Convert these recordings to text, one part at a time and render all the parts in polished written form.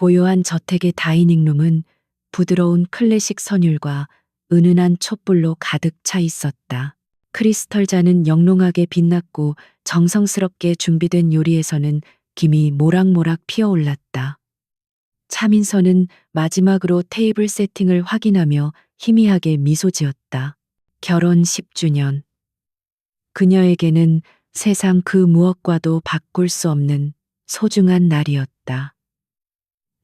고요한 저택의 다이닝룸은 부드러운 클래식 선율과 은은한 촛불로 가득 차 있었다. 크리스털 잔은 영롱하게 빛났고 정성스럽게 준비된 요리에서는 김이 모락모락 피어올랐다. 차민서는 마지막으로 테이블 세팅을 확인하며 희미하게 미소 지었다. 결혼 10주년. 그녀에게는 세상 그 무엇과도 바꿀 수 없는 소중한 날이었다.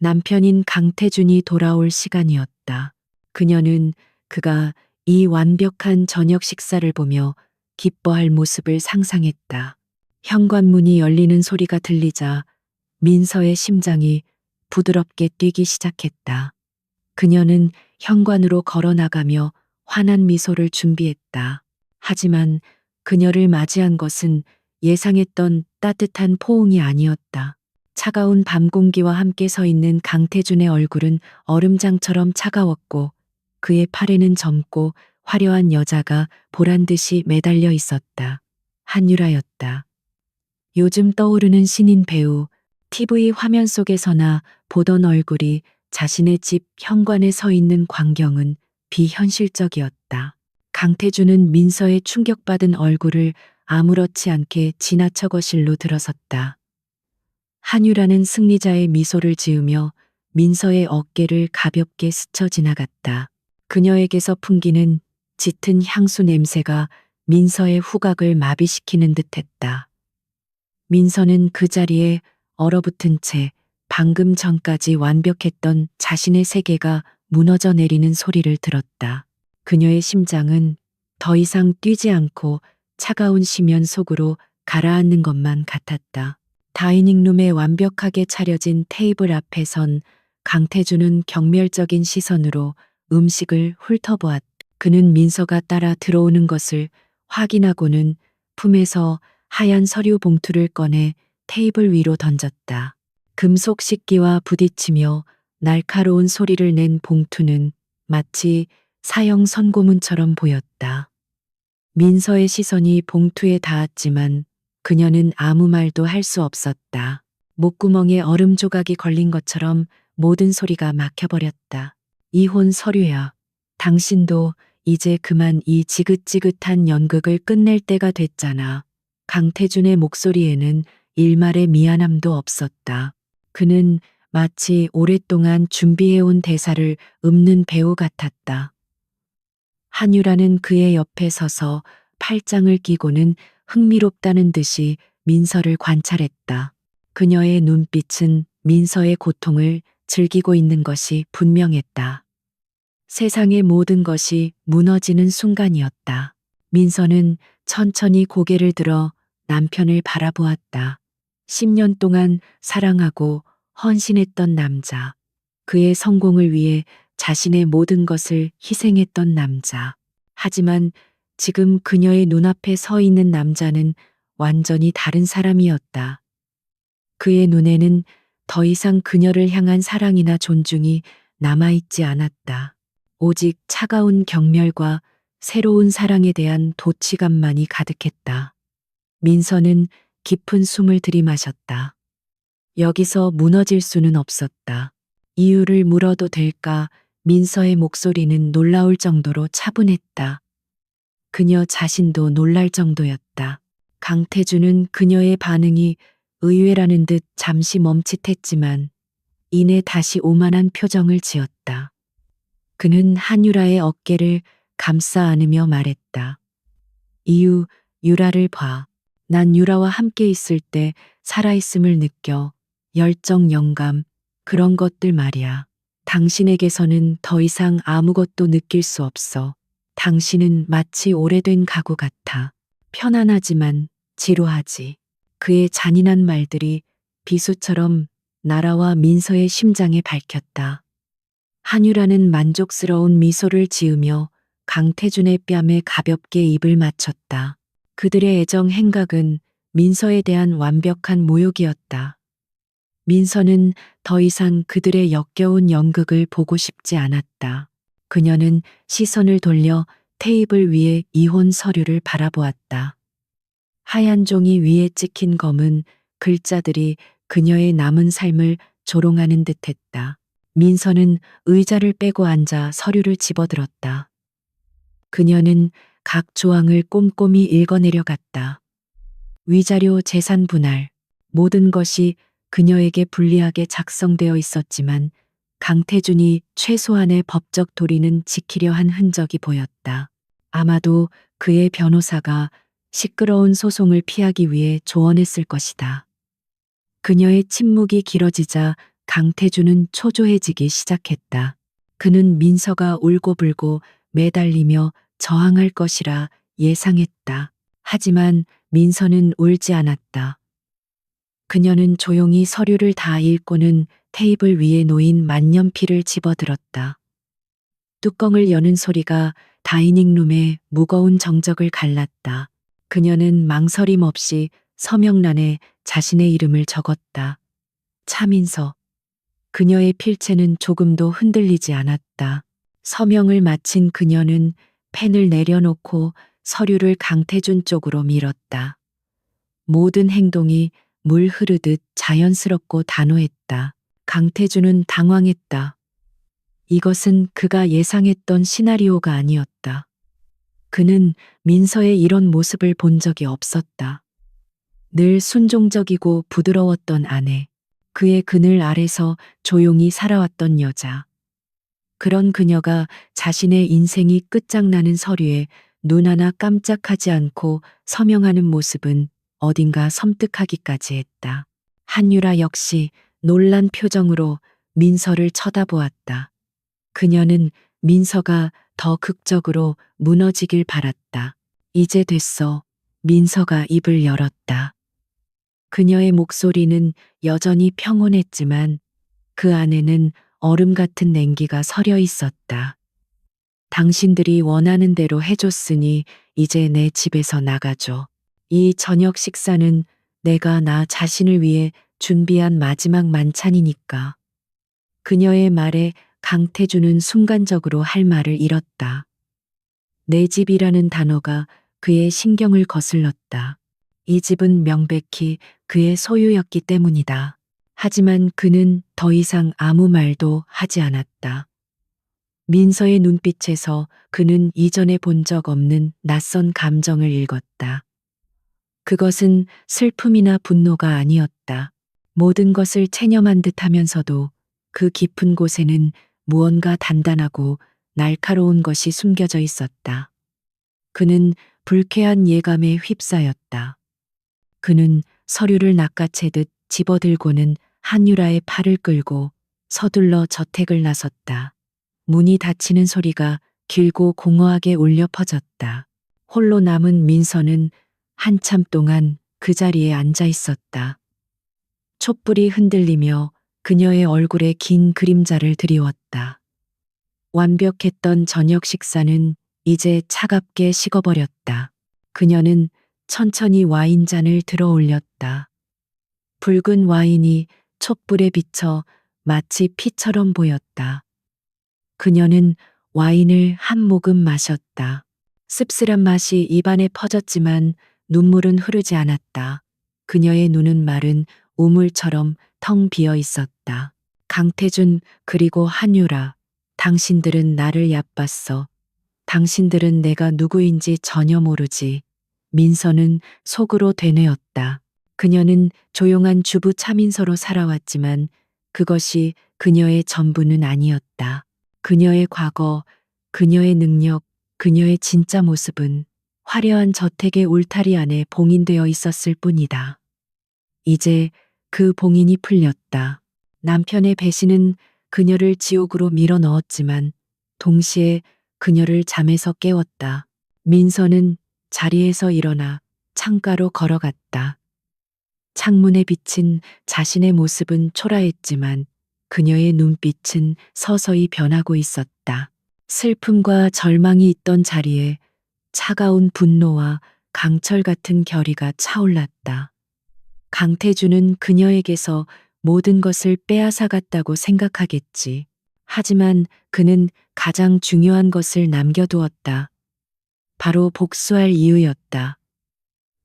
남편인 강태준이 돌아올 시간이었다. 그녀는 그가 이 완벽한 저녁 식사를 보며 기뻐할 모습을 상상했다. 현관문이 열리는 소리가 들리자 민서의 심장이 부드럽게 뛰기 시작했다. 그녀는 현관으로 걸어 나가며 환한 미소를 준비했다. 하지만 그녀를 맞이한 것은 예상했던 따뜻한 포옹이 아니었다. 차가운 밤 공기와 함께 서 있는 강태준의 얼굴은 얼음장처럼 차가웠고 그의 팔에는 젊고 화려한 여자가 보란 듯이 매달려 있었다. 한유라였다. 요즘 떠오르는 신인 배우, TV 화면 속에서나 보던 얼굴이 자신의 집 현관에 서 있는 광경은 비현실적이었다. 강태준은 민서의 충격받은 얼굴을 아무렇지 않게 지나쳐 거실로 들어섰다. 한유라는 승리자의 미소를 지으며 민서의 어깨를 가볍게 스쳐 지나갔다. 그녀에게서 풍기는 짙은 향수 냄새가 민서의 후각을 마비시키는 듯했다. 민서는 그 자리에 얼어붙은 채 방금 전까지 완벽했던 자신의 세계가 무너져 내리는 소리를 들었다. 그녀의 심장은 더 이상 뛰지 않고 차가운 심연 속으로 가라앉는 것만 같았다. 다이닝룸에 완벽하게 차려진 테이블 앞에 선 강태준은 경멸적인 시선으로 음식을 훑어보았다. 그는 민서가 따라 들어오는 것을 확인하고는 품에서 하얀 서류 봉투를 꺼내 테이블 위로 던졌다. 금속 식기와 부딪히며 날카로운 소리를 낸 봉투는 마치 사형 선고문처럼 보였다. 민서의 시선이 봉투에 닿았지만 그녀는 아무 말도 할 수 없었다. 목구멍에 얼음 조각이 걸린 것처럼 모든 소리가 막혀버렸다. 이혼 서류야. 당신도 이제 그만 이 지긋지긋한 연극을 끝낼 때가 됐잖아. 강태준의 목소리에는 일말의 미안함도 없었다. 그는 마치 오랫동안 준비해온 대사를 읊는 배우 같았다. 한유라는 그의 옆에 서서 팔짱을 끼고는 흥미롭다는 듯이 민서를 관찰했다. 그녀의 눈빛은 민서의 고통을 즐기고 있는 것이 분명했다. 세상의 모든 것이 무너지는 순간이었다. 민서는 천천히 고개를 들어 남편을 바라보았다. 10년 동안 사랑하고 헌신했던 남자. 그의 성공을 위해 자신의 모든 것을 희생했던 남자. 하지만 지금 그녀의 눈앞에 서 있는 남자는 완전히 다른 사람이었다. 그의 눈에는 더 이상 그녀를 향한 사랑이나 존중이 남아있지 않았다. 오직 차가운 경멸과 새로운 사랑에 대한 도취감만이 가득했다. 민서는 깊은 숨을 들이마셨다. 여기서 무너질 수는 없었다. 이유를 물어도 될까? 민서의 목소리는 놀라울 정도로 차분했다. 그녀 자신도 놀랄 정도였다. 강태준은 그녀의 반응이 의외라는 듯 잠시 멈칫했지만 이내 다시 오만한 표정을 지었다. 그는 한유라의 어깨를 감싸 안으며 말했다. 유라를 봐. 난 유라와 함께 있을 때 살아있음을 느껴. 열정, 영감, 그런 것들 말이야. 당신에게서는 더 이상 아무것도 느낄 수 없어. 당신은 마치 오래된 가구 같아. 편안하지만 지루하지. 그의 잔인한 말들이 비수처럼 날아와 민서의 심장에 밝혔다. 한유라는 만족스러운 미소를 지으며 강태준의 뺨에 가볍게 입을 맞췄다. 그들의 애정 행각은 민서에 대한 완벽한 모욕이었다. 민서는 더 이상 그들의 역겨운 연극을 보고 싶지 않았다. 그녀는 시선을 돌려 테이블 위에 이혼 서류를 바라보았다. 하얀 종이 위에 찍힌 검은 글자들이 그녀의 남은 삶을 조롱하는 듯했다. 민서는 의자를 빼고 앉아 서류를 집어들었다. 그녀는 각 조항을 꼼꼼히 읽어내려갔다. 위자료 재산 분할, 모든 것이 그녀에게 불리하게 작성되어 있었지만 강태준이 최소한의 법적 도리는 지키려 한 흔적이 보였다. 아마도 그의 변호사가 시끄러운 소송을 피하기 위해 조언했을 것이다. 그녀의 침묵이 길어지자 강태준은 초조해지기 시작했다. 그는 민서가 울고불고 매달리며 저항할 것이라 예상했다. 하지만 민서는 울지 않았다. 그녀는 조용히 서류를 다 읽고는 테이블 위에 놓인 만년필을 집어들었다. 뚜껑을 여는 소리가 다이닝룸의 무거운 정적을 갈랐다. 그녀는 망설임 없이 서명란에 자신의 이름을 적었다. 차민서. 그녀의 필체는 조금도 흔들리지 않았다. 서명을 마친 그녀는 펜을 내려놓고 서류를 강태준 쪽으로 밀었다. 모든 행동이 물 흐르듯 자연스럽고 단호했다. 강태준은 당황했다. 이것은 그가 예상했던 시나리오가 아니었다. 그는 민서의 이런 모습을 본 적이 없었다. 늘 순종적이고 부드러웠던 아내, 그의 그늘 아래서 조용히 살아왔던 여자. 그런 그녀가 자신의 인생이 끝장나는 서류에 눈 하나 깜짝하지 않고 서명하는 모습은 어딘가 섬뜩하기까지 했다. 한유라 역시 놀란 표정으로 민서를 쳐다보았다. 그녀는 민서가 더 극적으로 무너지길 바랐다. 이제 됐어. 민서가 입을 열었다. 그녀의 목소리는 여전히 평온했지만 그 안에는 얼음 같은 냉기가 서려 있었다. 당신들이 원하는 대로 해줬으니 이제 내 집에서 나가줘. 이 저녁 식사는 내가 나 자신을 위해 준비한 마지막 만찬이니까. 그녀의 말에 강태준은 순간적으로 할 말을 잃었다. 내 집이라는 단어가 그의 신경을 거슬렀다. 이 집은 명백히 그의 소유였기 때문이다. 하지만 그는 더 이상 아무 말도 하지 않았다. 민서의 눈빛에서 그는 이전에 본 적 없는 낯선 감정을 읽었다. 그것은 슬픔이나 분노가 아니었다. 모든 것을 체념한 듯 하면서도 그 깊은 곳에는 무언가 단단하고 날카로운 것이 숨겨져 있었다. 그는 불쾌한 예감에 휩싸였다. 그는 서류를 낚아채듯 집어들고는 한유라의 팔을 끌고 서둘러 저택을 나섰다. 문이 닫히는 소리가 길고 공허하게 울려 퍼졌다. 홀로 남은 민서는 한참 동안 그 자리에 앉아 있었다. 촛불이 흔들리며 그녀의 얼굴에 긴 그림자를 드리웠다. 완벽했던 저녁 식사는 이제 차갑게 식어버렸다. 그녀는 천천히 와인잔을 들어 올렸다. 붉은 와인이 촛불에 비쳐 마치 피처럼 보였다. 그녀는 와인을 한 모금 마셨다. 씁쓸한 맛이 입안에 퍼졌지만 눈물은 흐르지 않았다. 그녀의 눈은 마른 우물처럼 텅 비어 있었다. 강태준 그리고 한유라, 당신들은 나를 얕봤어. 당신들은 내가 누구인지 전혀 모르지. 민서는 속으로 되뇌었다. 그녀는 조용한 주부 차민서로 살아왔지만 그것이 그녀의 전부는 아니었다. 그녀의 과거, 그녀의 능력, 그녀의 진짜 모습은 화려한 저택의 울타리 안에 봉인되어 있었을 뿐이다. 이제 그 봉인이 풀렸다. 남편의 배신은 그녀를 지옥으로 밀어 넣었지만 동시에 그녀를 잠에서 깨웠다. 민서는 자리에서 일어나 창가로 걸어갔다. 창문에 비친 자신의 모습은 초라했지만 그녀의 눈빛은 서서히 변하고 있었다. 슬픔과 절망이 있던 자리에 차가운 분노와 강철 같은 결의가 차올랐다. 강태준은 그녀에게서 모든 것을 빼앗아갔다고 생각하겠지. 하지만 그는 가장 중요한 것을 남겨두었다. 바로 복수할 이유였다.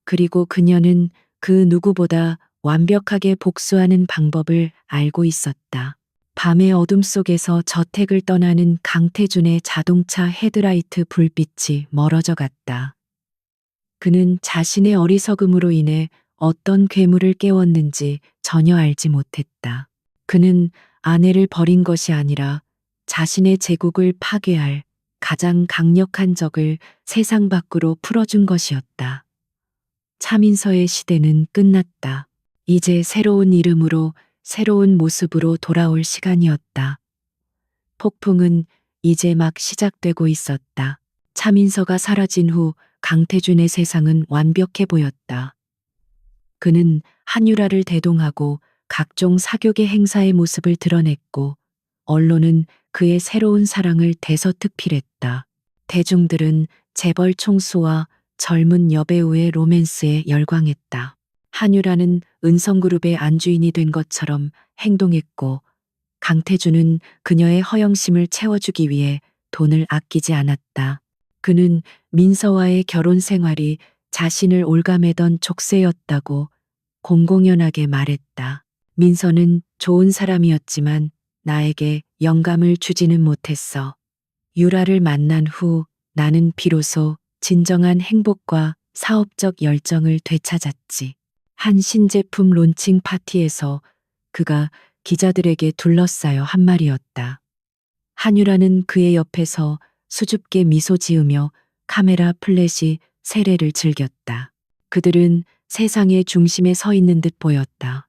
그리고 그녀는 그 누구보다 완벽하게 복수하는 방법을 알고 있었다. 밤의 어둠 속에서 저택을 떠나는 강태준의 자동차 헤드라이트 불빛이 멀어져 갔다. 그는 자신의 어리석음으로 인해 어떤 괴물을 깨웠는지 전혀 알지 못했다. 그는 아내를 버린 것이 아니라 자신의 제국을 파괴할 가장 강력한 적을 세상 밖으로 풀어준 것이었다. 차민서의 시대는 끝났다. 이제 새로운 이름으로 새로운 모습으로 돌아올 시간이었다. 폭풍은 이제 막 시작되고 있었다. 차민서가 사라진 후 강태준의 세상은 완벽해 보였다. 그는 한유라를 대동하고 각종 사교계 행사의 모습을 드러냈고 언론은 그의 새로운 사랑을 대서특필했다. 대중들은 재벌 총수와 젊은 여배우의 로맨스에 열광했다. 한유라는 은성그룹의 안주인이 된 것처럼 행동했고 강태준은 그녀의 허영심을 채워주기 위해 돈을 아끼지 않았다. 그는 민서와의 결혼 생활이 자신을 올가매던 족쇄였다고 공공연하게 말했다. 민서는 좋은 사람이었지만 나에게 영감을 주지는 못했어. 유라를 만난 후 나는 비로소 진정한 행복과 사업적 열정을 되찾았지. 한 신제품 론칭 파티에서 그가 기자들에게 둘러싸여 한 말이었다. 한유라는 그의 옆에서 수줍게 미소 지으며 카메라 플래시 세례를 즐겼다. 그들은 세상의 중심에 서 있는 듯 보였다.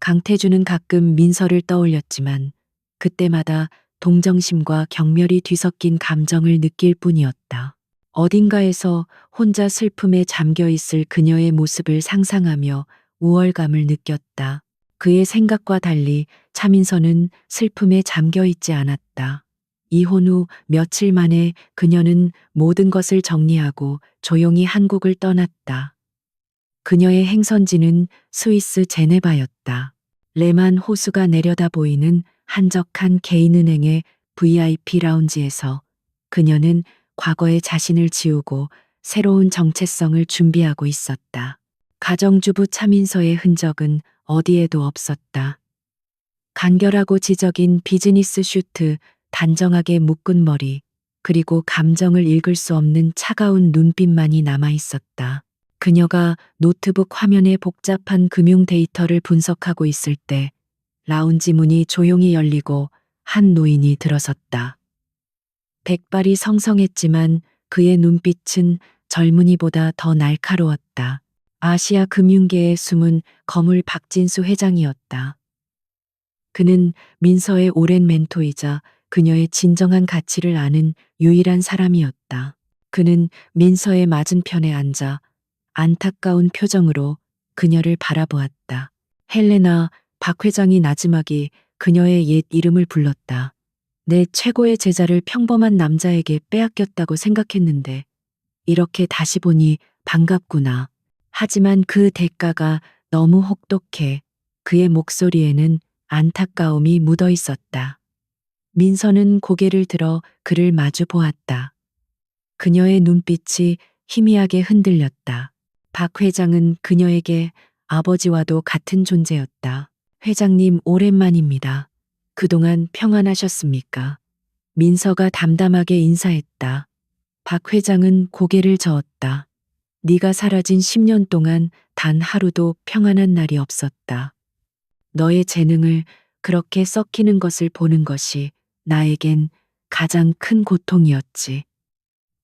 강태준은 가끔 민서를 떠올렸지만 그때마다 동정심과 경멸이 뒤섞인 감정을 느낄 뿐이었다. 어딘가에서 혼자 슬픔에 잠겨 있을 그녀의 모습을 상상하며 우월감을 느꼈다. 그의 생각과 달리 차민서는 슬픔에 잠겨 있지 않았다. 이혼 후 며칠 만에 그녀는 모든 것을 정리하고 조용히 한국을 떠났다. 그녀의 행선지는 스위스 제네바였다. 레만 호수가 내려다 보이는 한적한 개인은행의 VIP 라운지에서 그녀는 과거의 자신을 지우고 새로운 정체성을 준비하고 있었다. 가정주부 차민서의 흔적은 어디에도 없었다. 간결하고 지적인 비즈니스 슈트, 단정하게 묶은 머리, 그리고 감정을 읽을 수 없는 차가운 눈빛만이 남아 있었다. 그녀가 노트북 화면에 복잡한 금융 데이터를 분석하고 있을 때 라운지 문이 조용히 열리고 한 노인이 들어섰다. 백발이 성성했지만 그의 눈빛은 젊은이보다 더 날카로웠다. 아시아 금융계의 숨은 거물 박진수 회장이었다. 그는 민서의 오랜 멘토이자 그녀의 진정한 가치를 아는 유일한 사람이었다. 그는 민서의 맞은편에 앉아 안타까운 표정으로 그녀를 바라보았다. 헬레나, 박 회장이 나지막이 그녀의 옛 이름을 불렀다. 내 최고의 제자를 평범한 남자에게 빼앗겼다고 생각했는데 이렇게 다시 보니 반갑구나. 하지만 그 대가가 너무 혹독해. 그의 목소리에는 안타까움이 묻어 있었다. 민서는 고개를 들어 그를 마주 보았다. 그녀의 눈빛이 희미하게 흔들렸다. 박 회장은 그녀에게 아버지와도 같은 존재였다. 회장님 오랜만입니다. 그동안 평안하셨습니까? 민서가 담담하게 인사했다. 박 회장은 고개를 저었다. 네가 사라진 10년 동안 단 하루도 평안한 날이 없었다. 너의 재능을 그렇게 썩히는 것을 보는 것이 나에겐 가장 큰 고통이었지.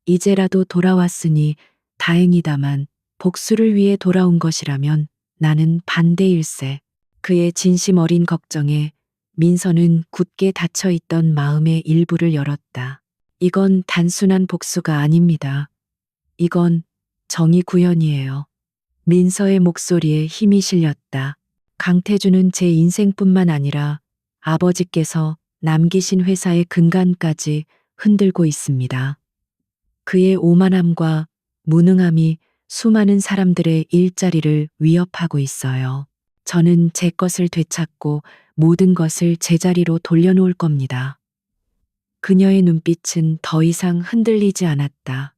이제라도 돌아왔으니 다행이다만 복수를 위해 돌아온 것이라면 나는 반대일세. 그의 진심 어린 걱정에 민서는 굳게 닫혀있던 마음의 일부를 열었다. 이건 단순한 복수가 아닙니다. 이건 정의 구현이에요. 민서의 목소리에 힘이 실렸다. 강태준은 제 인생뿐만 아니라 아버지께서 남기신 회사의 근간까지 흔들고 있습니다. 그의 오만함과 무능함이 수많은 사람들의 일자리를 위협하고 있어요. 저는 제 것을 되찾고 모든 것을 제자리로 돌려놓을 겁니다. 그녀의 눈빛은 더 이상 흔들리지 않았다.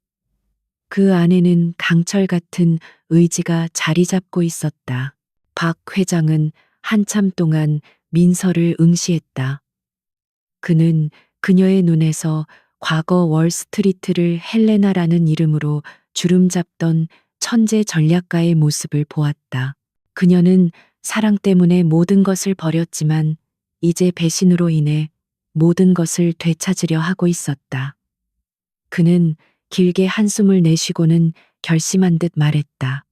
그 안에는 강철 같은 의지가 자리 잡고 있었다. 박 회장은 한참 동안 민서를 응시했다. 그는 그녀의 눈에서 과거 월스트리트를 헬레나라는 이름으로 주름잡던 천재 전략가의 모습을 보았다. 그녀는 사랑 때문에 모든 것을 버렸지만 이제 배신으로 인해 모든 것을 되찾으려 하고 있었다. 그는 길게 한숨을 내쉬고는 결심한 듯 말했다.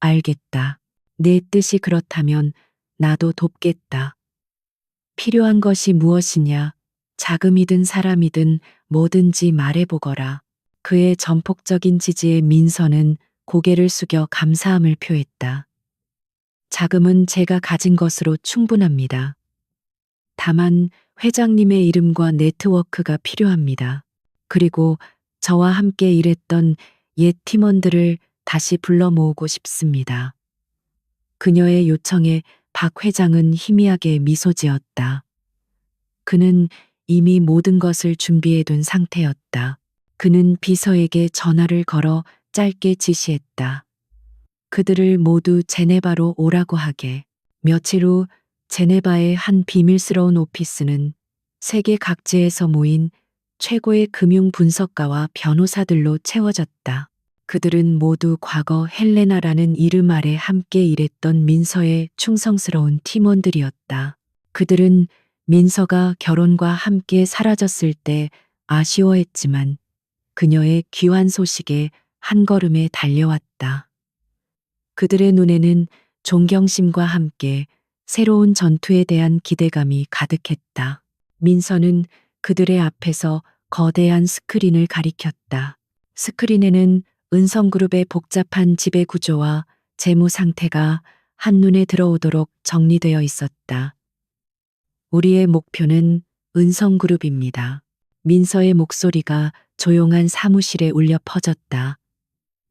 알겠다. 내 뜻이 그렇다면 나도 돕겠다. 필요한 것이 무엇이냐? 자금이든 사람이든 뭐든지 말해보거라. 그의 전폭적인 지지에 민서는 고개를 숙여 감사함을 표했다. 자금은 제가 가진 것으로 충분합니다. 다만 회장님의 이름과 네트워크가 필요합니다. 그리고 저와 함께 일했던 옛 팀원들을 다시 불러 모으고 싶습니다. 그녀의 요청에 박 회장은 희미하게 미소 지었다. 그는 이미 모든 것을 준비해둔 상태였다. 그는 비서에게 전화를 걸어 짧게 지시했다. 그들을 모두 제네바로 오라고 하게. 며칠 후 제네바의 한 비밀스러운 오피스는 세계 각지에서 모인 최고의 금융 분석가와 변호사들로 채워졌다. 그들은 모두 과거 헬레나라는 이름 아래 함께 일했던 민서의 충성스러운 팀원들이었다. 그들은 민서가 결혼과 함께 사라졌을 때 아쉬워했지만 그녀의 귀환 소식에 한 걸음에 달려왔다. 그들의 눈에는 존경심과 함께 새로운 전투에 대한 기대감이 가득했다. 민서는 그들의 앞에서 거대한 스크린을 가리켰다. 스크린에는 은성그룹의 복잡한 지배 구조와 재무 상태가 한눈에 들어오도록 정리되어 있었다. 우리의 목표는 은성그룹입니다. 민서의 목소리가 조용한 사무실에 울려 퍼졌다.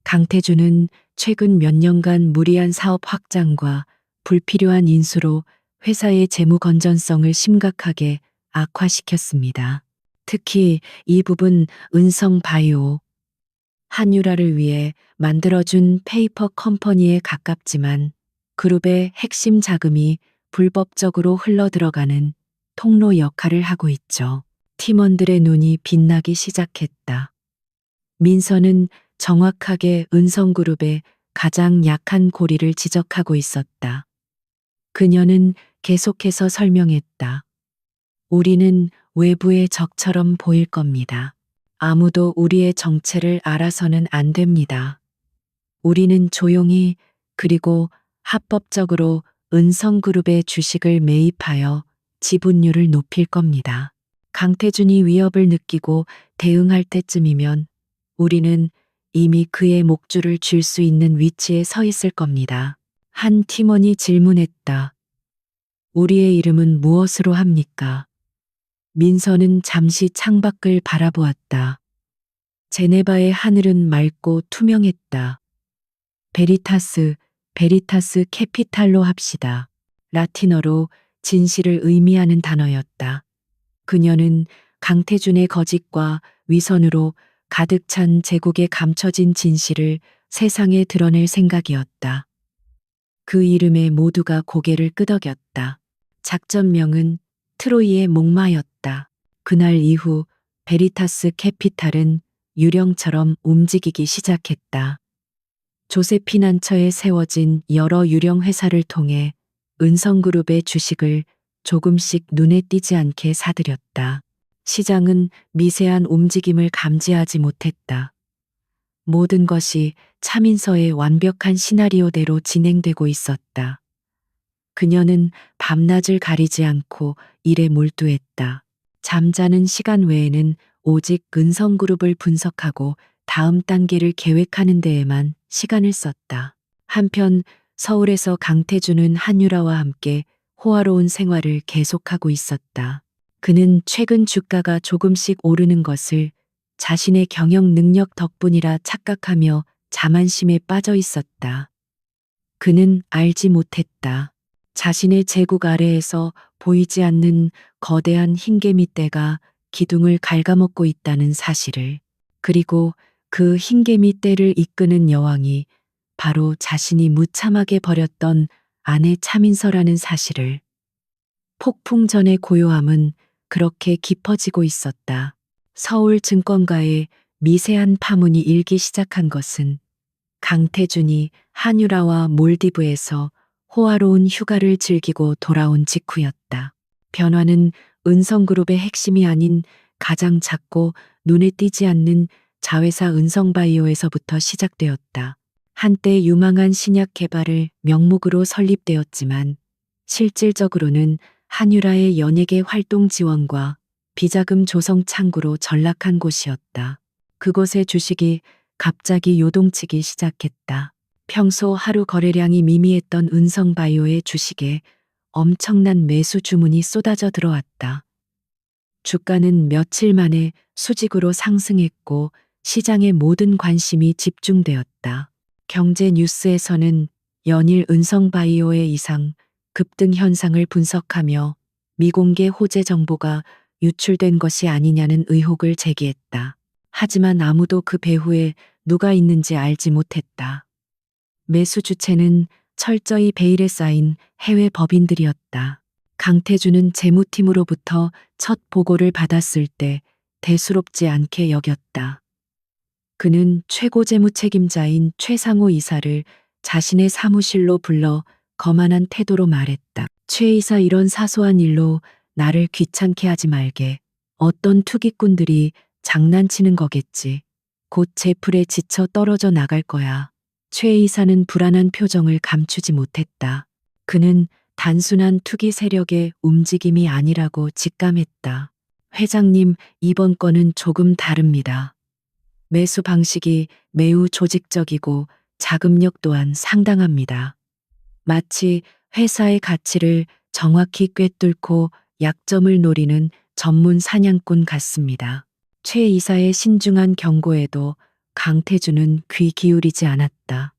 강태준은 최근 몇 년간 무리한 사업 확장과 불필요한 인수로 회사의 재무 건전성을 심각하게 악화시켰습니다. 특히 이 부분 은성바이오 한유라를 위해 만들어준 페이퍼 컴퍼니에 가깝지만 그룹의 핵심 자금이 불법적으로 흘러들어가는 통로 역할을 하고 있죠. 팀원들의 눈이 빛나기 시작했다. 민서는 정확하게 은성그룹의 가장 약한 고리를 지적하고 있었다. 그녀는 계속해서 설명했다. 우리는 외부의 적처럼 보일 겁니다. 아무도 우리의 정체를 알아서는 안 됩니다. 우리는 조용히 그리고 합법적으로 은성그룹의 주식을 매입하여 지분율을 높일 겁니다. 강태준이 위협을 느끼고 대응할 때쯤이면 우리는 이미 그의 목줄을 쥘 수 있는 위치에 서 있을 겁니다. 한 팀원이 질문했다. 우리의 이름은 무엇으로 합니까? 민서는 잠시 창밖을 바라보았다. 제네바의 하늘은 맑고 투명했다. 베리타스 캐피탈로 합시다. 라틴어로 진실을 의미하는 단어였다. 그녀는 강태준의 거짓과 위선으로 가득 찬 제국에 감춰진 진실을 세상에 드러낼 생각이었다. 그 이름에 모두가 고개를 끄덕였다. 작전명은 트로이의 목마였다. 그날 이후 베리타스 캐피탈은 유령처럼 움직이기 시작했다. 조세피난처에 세워진 여러 유령 회사를 통해 은성그룹의 주식을 조금씩 눈에 띄지 않게 사들였다. 시장은 미세한 움직임을 감지하지 못했다. 모든 것이 차민서의 완벽한 시나리오대로 진행되고 있었다. 그녀는 밤낮을 가리지 않고 일에 몰두했다. 잠자는 시간 외에는 오직 은성그룹을 분석하고 다음 단계를 계획하는 데에만 시간을 썼다. 한편 서울에서 강태준은 한유라와 함께 호화로운 생활을 계속하고 있었다. 그는 최근 주가가 조금씩 오르는 것을 자신의 경영 능력 덕분이라 착각하며 자만심에 빠져 있었다. 그는 알지 못했다. 자신의 제국 아래에서 보이지 않는 거대한 흰개미 떼가 기둥을 갉아먹고 있다는 사실을. 그리고 그 흰개미 떼를 이끄는 여왕이 바로 자신이 무참하게 버렸던 아내 차민서라는 사실을. 폭풍 전의 고요함은 그렇게 깊어지고 있었다. 서울 증권가에 미세한 파문이 일기 시작한 것은 강태준이 한유라와 몰디브에서 호화로운 휴가를 즐기고 돌아온 직후였다. 변화는 은성그룹의 핵심이 아닌 가장 작고 눈에 띄지 않는 자회사 은성바이오에서부터 시작되었다. 한때 유망한 신약 개발을 명목으로 설립되었지만 실질적으로는 한유라의 연예계 활동 지원과 비자금 조성 창구로 전락한 곳이었다. 그곳의 주식이 갑자기 요동치기 시작했다. 평소 하루 거래량이 미미했던 은성바이오의 주식에 엄청난 매수 주문이 쏟아져 들어왔다. 주가는 며칠 만에 수직으로 상승했고 시장의 모든 관심이 집중되었다. 경제 뉴스에서는 연일 은성바이오의 이상 급등 현상을 분석하며 미공개 호재 정보가 유출된 것이 아니냐는 의혹을 제기했다. 하지만 아무도 그 배후에 누가 있는지 알지 못했다. 매수 주체는 철저히 베일에 쌓인 해외 법인들이었다. 강태준은 재무팀으로부터 첫 보고를 받았을 때 대수롭지 않게 여겼다. 그는 최고 재무 책임자인 최상호 이사를 자신의 사무실로 불러 거만한 태도로 말했다. 최 이사, 이런 사소한 일로 나를 귀찮게 하지 말게. 어떤 투기꾼들이 장난치는 거겠지. 곧 제풀에 지쳐 떨어져 나갈 거야. 최 이사는 불안한 표정을 감추지 못했다. 그는 단순한 투기 세력의 움직임이 아니라고 직감했다. 회장님, 이번 건은 조금 다릅니다. 매수 방식이 매우 조직적이고 자금력 또한 상당합니다. 마치 회사의 가치를 정확히 꿰뚫고 약점을 노리는 전문 사냥꾼 같습니다. 최 이사의 신중한 경고에도 강태준은 귀 기울이지 않았다.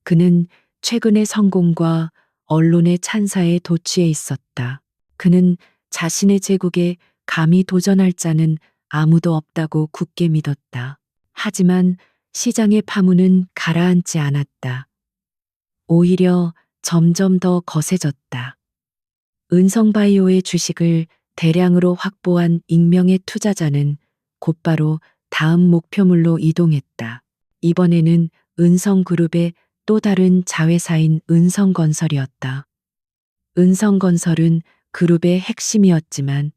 그는 최근의 성공과 언론의 찬사에 도취해 있었다. 그는 자신의 제국에 감히 도전할 자는 아무도 없다고 굳게 믿었다. 하지만 시장의 파문은 가라앉지 않았다. 오히려 점점 더 거세졌다. 은성바이오의 주식을 대량으로 확보한 익명의 투자자는 곧바로 다음 목표물로 이동했다. 이번에는 은성그룹의 또 다른 자회사인 은성건설이었다. 은성건설은 그룹의 핵심이었지만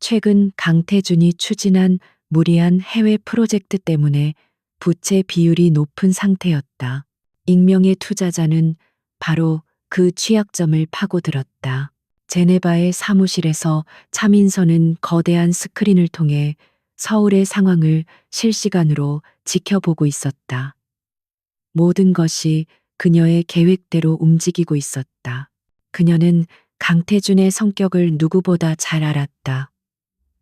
최근 강태준이 추진한 무리한 해외 프로젝트 때문에 부채 비율이 높은 상태였다. 익명의 투자자는 바로 그 취약점을 파고들었다. 제네바의 사무실에서 차민서는 거대한 스크린을 통해 서울의 상황을 실시간으로 지켜보고 있었다. 모든 것이 그녀의 계획대로 움직이고 있었다. 그녀는 강태준의 성격을 누구보다 잘 알았다.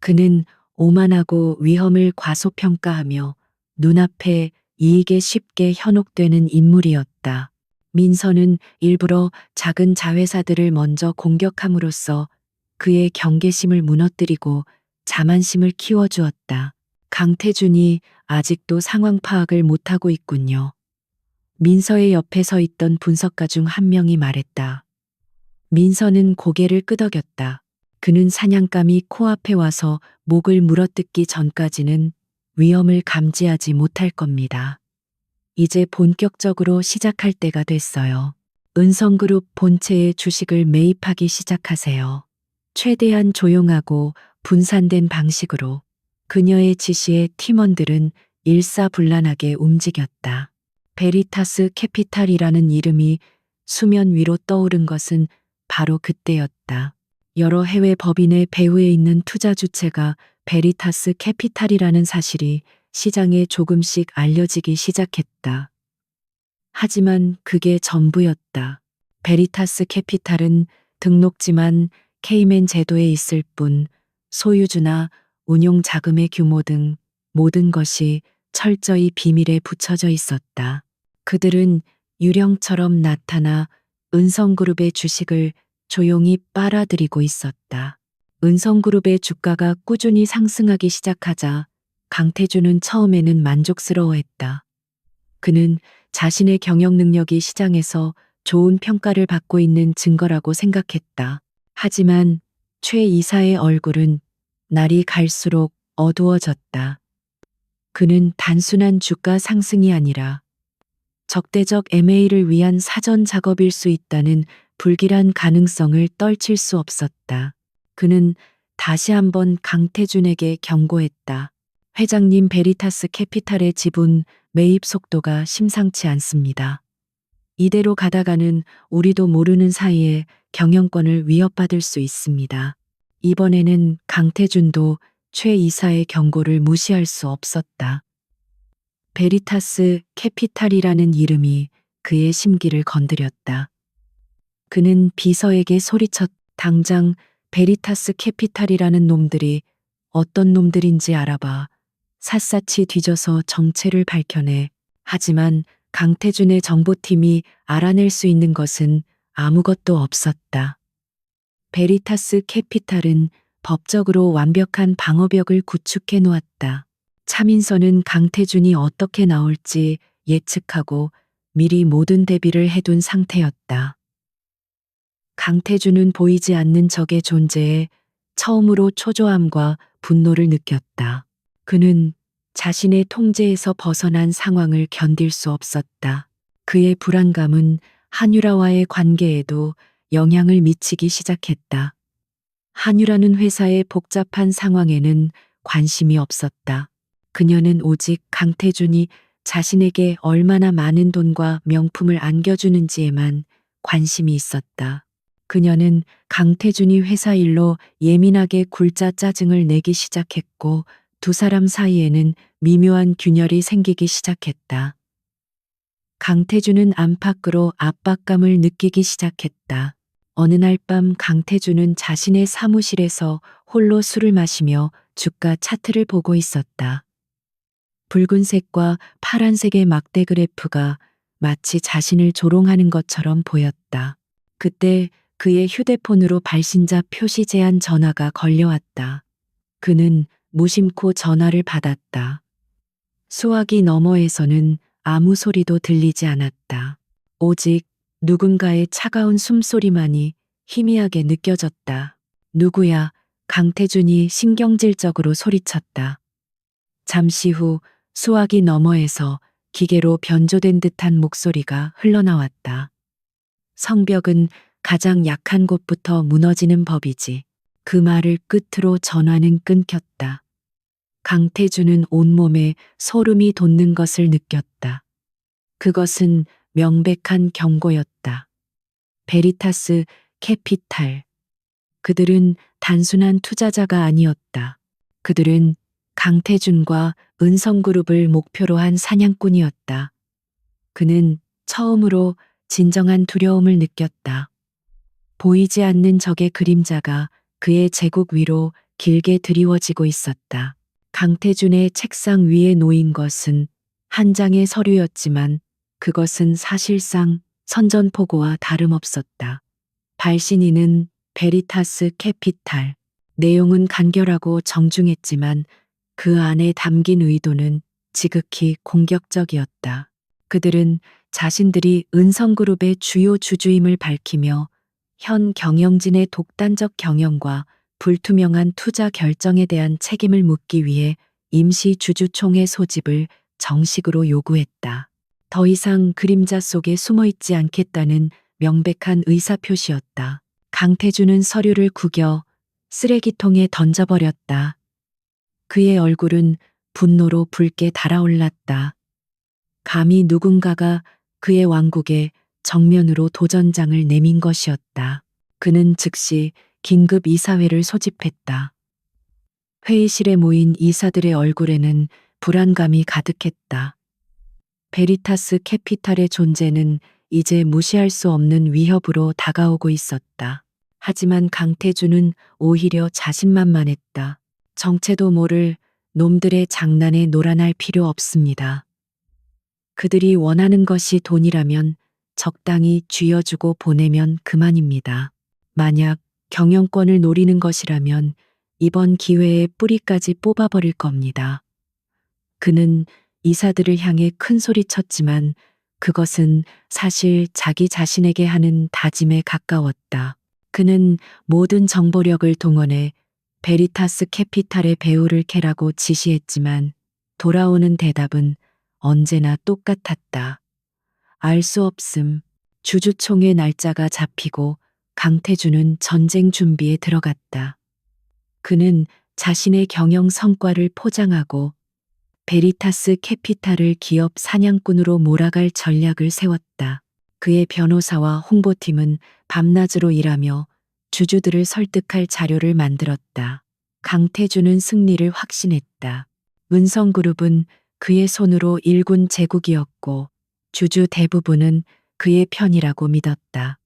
그는 오만하고 위험을 과소평가하며 눈앞에 이익에 쉽게 현혹되는 인물이었다. 민서는 일부러 작은 자회사들을 먼저 공격함으로써 그의 경계심을 무너뜨리고 자만심을 키워주었다. 강태준이 아직도 상황 파악을 못하고 있군요. 민서의 옆에 서 있던 분석가 중 한 명이 말했다. 민서는 고개를 끄덕였다. 그는 사냥감이 코앞에 와서 목을 물어뜯기 전까지는 위험을 감지하지 못할 겁니다. 이제 본격적으로 시작할 때가 됐어요. 은성그룹 본체의 주식을 매입하기 시작하세요. 최대한 조용하고 분산된 방식으로. 그녀의 지시에 팀원들은 일사불란하게 움직였다. 베리타스 캐피탈이라는 이름이 수면 위로 떠오른 것은 바로 그때였다. 여러 해외 법인의 배후에 있는 투자 주체가 베리타스 캐피탈이라는 사실이 시장에 조금씩 알려지기 시작했다. 하지만 그게 전부였다. 베리타스 캐피탈은 등록지만 케이맨 제도에 있을 뿐 소유주나 운용 자금의 규모 등 모든 것이 철저히 비밀에 붙여져 있었다. 그들은 유령처럼 나타나 은성그룹의 주식을 조용히 빨아들이고 있었다. 은성그룹의 주가가 꾸준히 상승하기 시작하자 강태준은 처음에는 만족스러워했다. 그는 자신의 경영 능력이 시장에서 좋은 평가를 받고 있는 증거라고 생각했다. 하지만 최 이사의 얼굴은 날이 갈수록 어두워졌다. 그는 단순한 주가 상승이 아니라 적대적 MA를 위한 사전 작업일 수 있다는 불길한 가능성을 떨칠 수 없었다. 그는 다시 한번 강태준에게 경고했다. 회장님, 베리타스 캐피탈의 지분 매입 속도가 심상치 않습니다. 이대로 가다가는 우리도 모르는 사이에 경영권을 위협받을 수 있습니다. 이번에는 강태준도 최 이사의 경고를 무시할 수 없었다. 베리타스 캐피탈이라는 이름이 그의 심기를 건드렸다. 그는 비서에게 소리쳤. 당장 베리타스 캐피탈이라는 놈들이 어떤 놈들인지 알아봐. 샅샅이 뒤져서 정체를 밝혀내. 하지만 강태준의 정보팀이 알아낼 수 있는 것은 아무것도 없었다. 베리타스 캐피탈은 법적으로 완벽한 방어벽을 구축해 놓았다. 차민서는 강태준이 어떻게 나올지 예측하고 미리 모든 대비를 해둔 상태였다. 강태준은 보이지 않는 적의 존재에 처음으로 초조함과 분노를 느꼈다. 그는 자신의 통제에서 벗어난 상황을 견딜 수 없었다. 그의 불안감은 한유라와의 관계에도 영향을 미치기 시작했다. 한유라는 회사의 복잡한 상황에는 관심이 없었다. 그녀는 오직 강태준이 자신에게 얼마나 많은 돈과 명품을 안겨주는지에만 관심이 있었다. 그녀는 강태준이 회사 일로 예민하게 굴자 짜증을 내기 시작했고 두 사람 사이에는 미묘한 균열이 생기기 시작했다. 강태준은 안팎으로 압박감을 느끼기 시작했다. 어느 날 밤 강태준은 자신의 사무실에서 홀로 술을 마시며 주가 차트를 보고 있었다. 붉은색과 파란색의 막대 그래프가 마치 자신을 조롱하는 것처럼 보였다. 그때 그의 휴대폰으로 발신자 표시 제한 전화가 걸려왔다. 그는 무심코 전화를 받았다. 수화기 너머에서는 아무 소리도 들리지 않았다. 오직 누군가의 차가운 숨소리만이 희미하게 느껴졌다. 누구야? 강태준이 신경질적으로 소리쳤다. 잠시 후 수화기 너머에서 기계로 변조된 듯한 목소리가 흘러나왔다. 성벽은 가장 약한 곳부터 무너지는 법이지. 그 말을 끝으로 전화는 끊겼다. 강태준은 온몸에 소름이 돋는 것을 느꼈다. 그것은 명백한 경고였다. 베리타스 캐피탈. 그들은 단순한 투자자가 아니었다. 그들은 강태준과 은성그룹을 목표로 한 사냥꾼이었다. 그는 처음으로 진정한 두려움을 느꼈다. 보이지 않는 적의 그림자가 그의 제국 위로 길게 드리워지고 있었다. 강태준의 책상 위에 놓인 것은 한 장의 서류였지만 그것은 사실상 선전포고와 다름없었다. 발신인은 베리타스 캐피탈. 내용은 간결하고 정중했지만 그 안에 담긴 의도는 지극히 공격적이었다. 그들은 자신들이 은성그룹의 주요 주주임을 밝히며 현 경영진의 독단적 경영과 불투명한 투자 결정에 대한 책임을 묻기 위해 임시 주주총회 소집을 정식으로 요구했다. 더 이상 그림자 속에 숨어 있지 않겠다는 명백한 의사표시였다. 강태준은 서류를 구겨 쓰레기통에 던져버렸다. 그의 얼굴은 분노로 붉게 달아올랐다. 감히 누군가가 그의 왕국에 정면으로 도전장을 내민 것이었다. 그는 즉시 긴급 이사회를 소집했다. 회의실에 모인 이사들의 얼굴에는 불안감이 가득했다. 베리타스 캐피탈의 존재는 이제 무시할 수 없는 위협으로 다가오고 있었다. 하지만 강태준은 오히려 자신만만했다. 정체도 모를 놈들의 장난에 놀아날 필요 없습니다. 그들이 원하는 것이 돈이라면 적당히 쥐어주고 보내면 그만입니다. 만약 경영권을 노리는 것이라면 이번 기회에 뿌리까지 뽑아버릴 겁니다. 그는 이사들을 향해 큰 소리 쳤지만 그것은 사실 자기 자신에게 하는 다짐에 가까웠다. 그는 모든 정보력을 동원해 베리타스 캐피탈의 배후를 캐라고 지시했지만 돌아오는 대답은 언제나 똑같았다. 알 수 없음. 주주총회 날짜가 잡히고 강태준은 전쟁 준비에 들어갔다. 그는 자신의 경영 성과를 포장하고 베리타스 캐피탈을 기업 사냥꾼으로 몰아갈 전략을 세웠다. 그의 변호사와 홍보팀은 밤낮으로 일하며 주주들을 설득할 자료를 만들었다. 강태준은 승리를 확신했다. 은성그룹은 그의 손으로 일군 제국이었고 주주 대부분은 그의 편이라고 믿었다.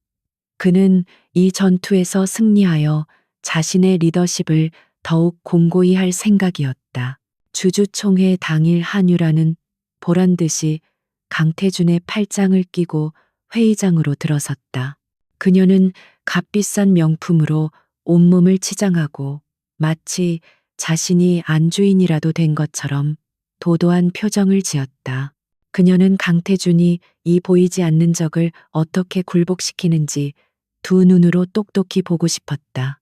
그는 이 전투에서 승리하여 자신의 리더십을 더욱 공고히 할 생각이었다. 주주총회 당일 한유라는 보란 듯이 강태준의 팔짱을 끼고 회의장으로 들어섰다. 그녀는 값비싼 명품으로 온몸을 치장하고 마치 자신이 안주인이라도 된 것처럼 도도한 표정을 지었다. 그녀는 강태준이 이 보이지 않는 적을 어떻게 굴복시키는지 두 눈으로 똑똑히 보고 싶었다.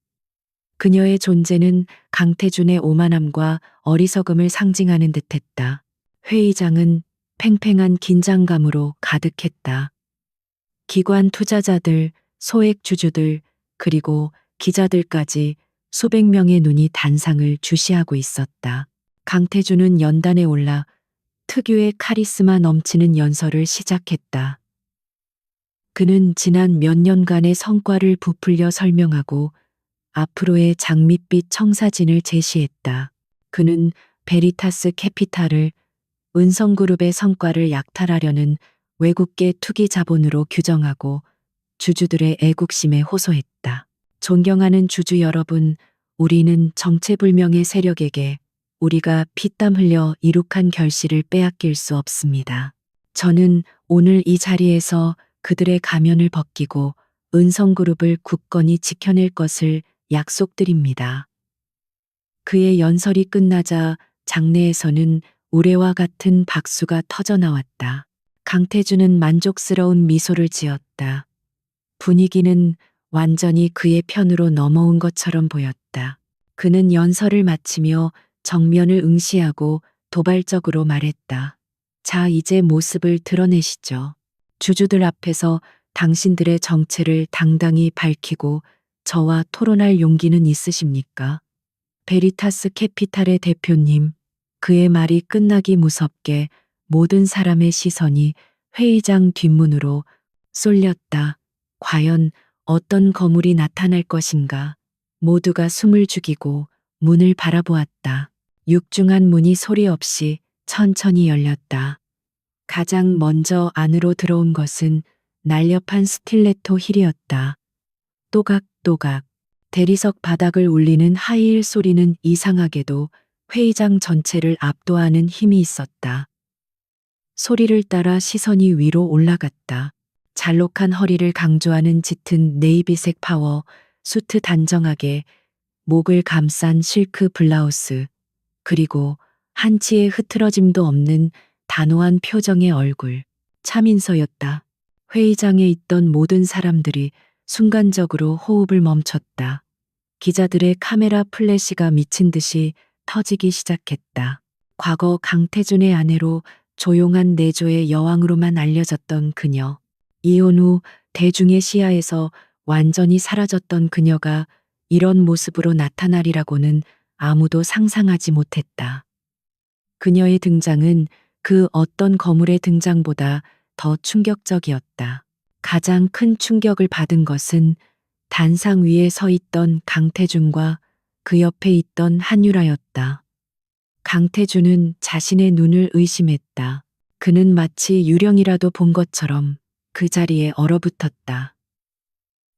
그녀의 존재는 강태준의 오만함과 어리석음을 상징하는 듯했다. 회의장은 팽팽한 긴장감으로 가득했다. 기관 투자자들, 소액 주주들, 그리고 기자들까지 수백 명의 눈이 단상을 주시하고 있었다. 강태준은 연단에 올라 특유의 카리스마 넘치는 연설을 시작했다. 그는 지난 몇 년간의 성과를 부풀려 설명하고 앞으로의 장밋빛 청사진을 제시했다. 그는 베리타스 캐피탈을 은성그룹의 성과를 약탈하려는 외국계 투기 자본으로 규정하고 주주들의 애국심에 호소했다. 존경하는 주주 여러분, 우리는 정체불명의 세력에게 우리가 피땀 흘려 이룩한 결실을 빼앗길 수 없습니다. 저는 오늘 이 자리에서 그들의 가면을 벗기고 은성그룹을 굳건히 지켜낼 것을 약속드립니다. 그의 연설이 끝나자 장내에서는 우레와 같은 박수가 터져 나왔다. 강태준은 만족스러운 미소를 지었다. 분위기는 완전히 그의 편으로 넘어온 것처럼 보였다. 그는 연설을 마치며 정면을 응시하고 도발적으로 말했다. 자, 이제 모습을 드러내시죠. 주주들 앞에서 당신들의 정체를 당당히 밝히고 저와 토론할 용기는 있으십니까? 베리타스 캐피탈의 대표님, 그의 말이 끝나기 무섭게 모든 사람의 시선이 회의장 뒷문으로 쏠렸다. 과연 어떤 거물이 나타날 것인가? 모두가 숨을 죽이고 문을 바라보았다. 육중한 문이 소리 없이 천천히 열렸다. 가장 먼저 안으로 들어온 것은 날렵한 스틸레토 힐이었다. 또각또각 대리석 바닥을 울리는 하이힐 소리는 이상하게도 회의장 전체를 압도하는 힘이 있었다. 소리를 따라 시선이 위로 올라갔다. 잘록한 허리를 강조하는 짙은 네이비색 파워, 수트 단정하게, 목을 감싼 실크 블라우스, 그리고 한치의 흐트러짐도 없는 단호한 표정의 얼굴. 차민서였다. 회의장에 있던 모든 사람들이 순간적으로 호흡을 멈췄다. 기자들의 카메라 플래시가 미친 듯이 터지기 시작했다. 과거 강태준의 아내로 조용한 내조의 여왕으로만 알려졌던 그녀. 이혼 후 대중의 시야에서 완전히 사라졌던 그녀가 이런 모습으로 나타나리라고는 아무도 상상하지 못했다. 그녀의 등장은 그 어떤 거물의 등장보다 더 충격적이었다. 가장 큰 충격을 받은 것은 단상 위에 서 있던 강태준과 그 옆에 있던 한유라였다. 강태준은 자신의 눈을 의심했다. 그는 마치 유령이라도 본 것처럼 그 자리에 얼어붙었다.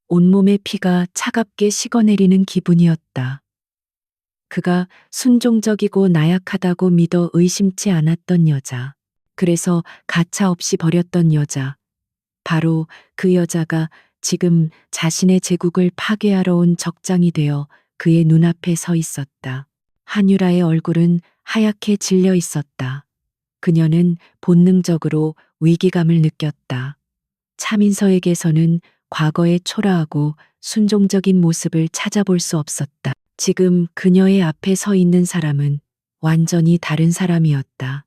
온몸의 피가 차갑게 식어내리는 기분이었다. 그가 순종적이고 나약하다고 믿어 의심치 않았던 여자. 그래서 가차없이 버렸던 여자. 바로 그 여자가 지금 자신의 제국을 파괴하러 온 적장이 되어 그의 눈앞에 서 있었다. 한유라의 얼굴은 하얗게 질려 있었다. 그녀는 본능적으로 위기감을 느꼈다. 차민서에게서는 과거의 초라하고 순종적인 모습을 찾아볼 수 없었다. 지금 그녀의 앞에 서 있는 사람은 완전히 다른 사람이었다.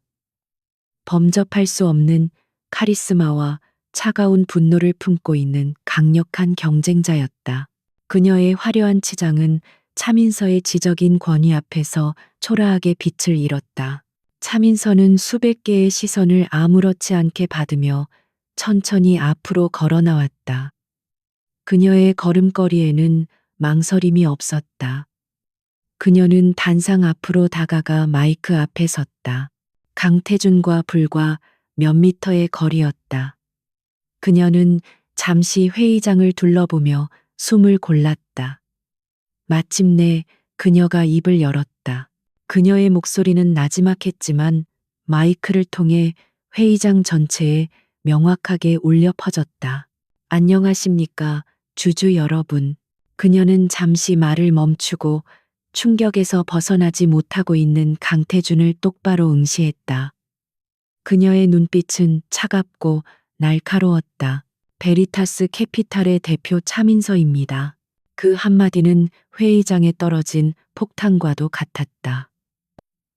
범접할 수 없는 카리스마와 차가운 분노를 품고 있는 강력한 경쟁자였다. 그녀의 화려한 치장은 차민서의 지적인 권위 앞에서 초라하게 빛을 잃었다. 차민서는 수백 개의 시선을 아무렇지 않게 받으며 천천히 앞으로 걸어 나왔다. 그녀의 걸음걸이에는 망설임이 없었다. 그녀는 단상 앞으로 다가가 마이크 앞에 섰다. 강태준과 불과 몇 미터의 거리였다. 그녀는 잠시 회의장을 둘러보며 숨을 골랐다. 마침내 그녀가 입을 열었다. 그녀의 목소리는 나지막했지만 마이크를 통해 회의장 전체에 명확하게 울려 퍼졌다. 안녕하십니까, 주주 여러분. 그녀는 잠시 말을 멈추고 충격에서 벗어나지 못하고 있는 강태준을 똑바로 응시했다. 그녀의 눈빛은 차갑고 날카로웠다. 베리타스 캐피탈의 대표 차민서입니다. 그 한마디는 회의장에 떨어진 폭탄과도 같았다.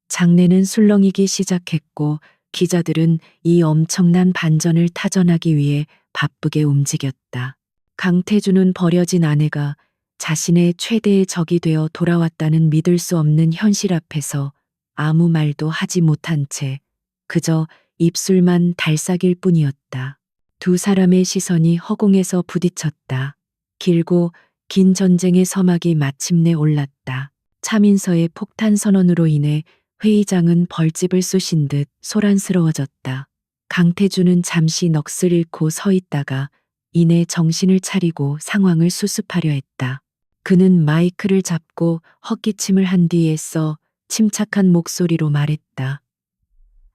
장내는 술렁이기 시작했고 기자들은 이 엄청난 반전을 타전하기 위해 바쁘게 움직였다. 강태준은 버려진 아내가 자신의 최대의 적이 되어 돌아왔다는 믿을 수 없는 현실 앞에서 아무 말도 하지 못한 채 그저 입술만 달싹일 뿐이었다. 두 사람의 시선이 허공에서 부딪혔다. 길고 긴 전쟁의 서막이 마침내 올랐다. 차민서의 폭탄 선언으로 인해 회의장은 벌집을 쑤신 듯 소란스러워졌다. 강태준은 잠시 넋을 잃고 서 있다가 이내 정신을 차리고 상황을 수습하려 했다. 그는 마이크를 잡고 헛기침을 한 뒤에 써 침착한 목소리로 말했다.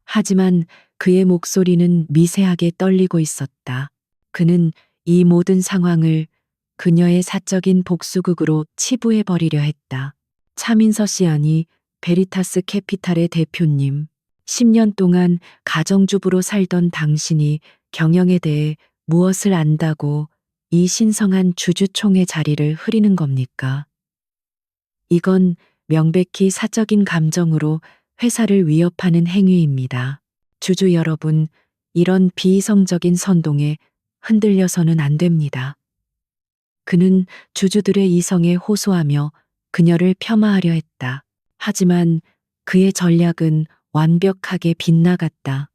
하지만 그의 목소리는 미세하게 떨리고 있었다. 그는 이 모든 상황을 그녀의 사적인 복수극으로 치부해버리려 했다. 차민서 씨 아니 베리타스 캐피탈의 대표님. 10년 동안 가정주부로 살던 당신이 경영에 대해 무엇을 안다고 이 신성한 주주총회 자리를 흐리는 겁니까? 이건 명백히 사적인 감정으로 회사를 위협하는 행위입니다. 주주 여러분, 이런 비이성적인 선동에 흔들려서는 안 됩니다. 그는 주주들의 이성에 호소하며 그녀를 폄하하려 했다. 하지만 그의 전략은 완벽하게 빗나갔다.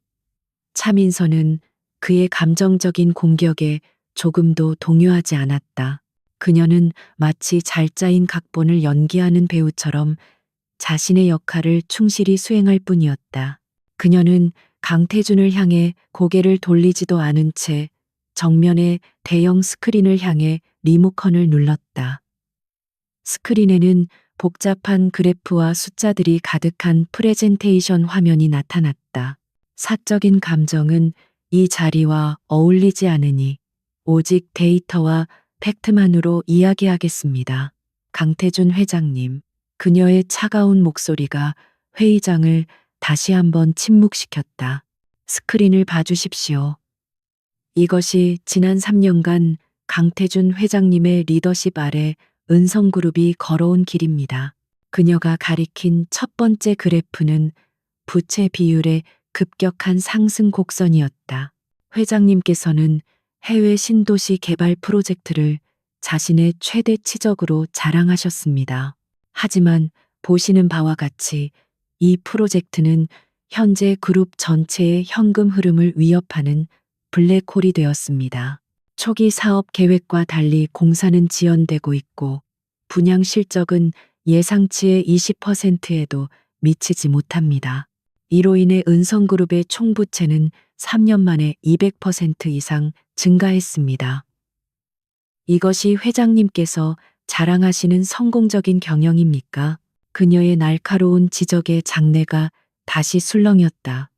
차민서는 그의 감정적인 공격에 조금도 동요하지 않았다. 그녀는 마치 잘 짜인 각본을 연기하는 배우처럼 자신의 역할을 충실히 수행할 뿐이었다. 그녀는 강태준을 향해 고개를 돌리지도 않은 채 정면의 대형 스크린을 향해 리모컨을 눌렀다. 스크린에는 복잡한 그래프와 숫자들이 가득한 프레젠테이션 화면이 나타났다. 사적인 감정은 이 자리와 어울리지 않으니 오직 데이터와 팩트만으로 이야기하겠습니다. 강태준 회장님. 그녀의 차가운 목소리가 회의장을 다시 한번 침묵시켰다. 스크린을 봐주십시오. 이것이 지난 3년간 강태준 회장님의 리더십 아래 은성그룹이 걸어온 길입니다. 그녀가 가리킨 첫 번째 그래프는 부채 비율의 급격한 상승 곡선이었다. 회장님께서는 해외 신도시 개발 프로젝트를 자신의 최대 치적으로 자랑하셨습니다. 하지만 보시는 바와 같이 이 프로젝트는 현재 그룹 전체의 현금 흐름을 위협하는 블랙홀이 되었습니다. 초기 사업 계획과 달리 공사는 지연되고 있고 분양 실적은 예상치의 20%에도 미치지 못합니다. 이로 인해 은성그룹의 총부채는 3년 만에 200% 이상 증가했습니다. 이것이 회장님께서 자랑하시는 성공적인 경영입니까? 그녀의 날카로운 지적의 장내가 다시 술렁였다.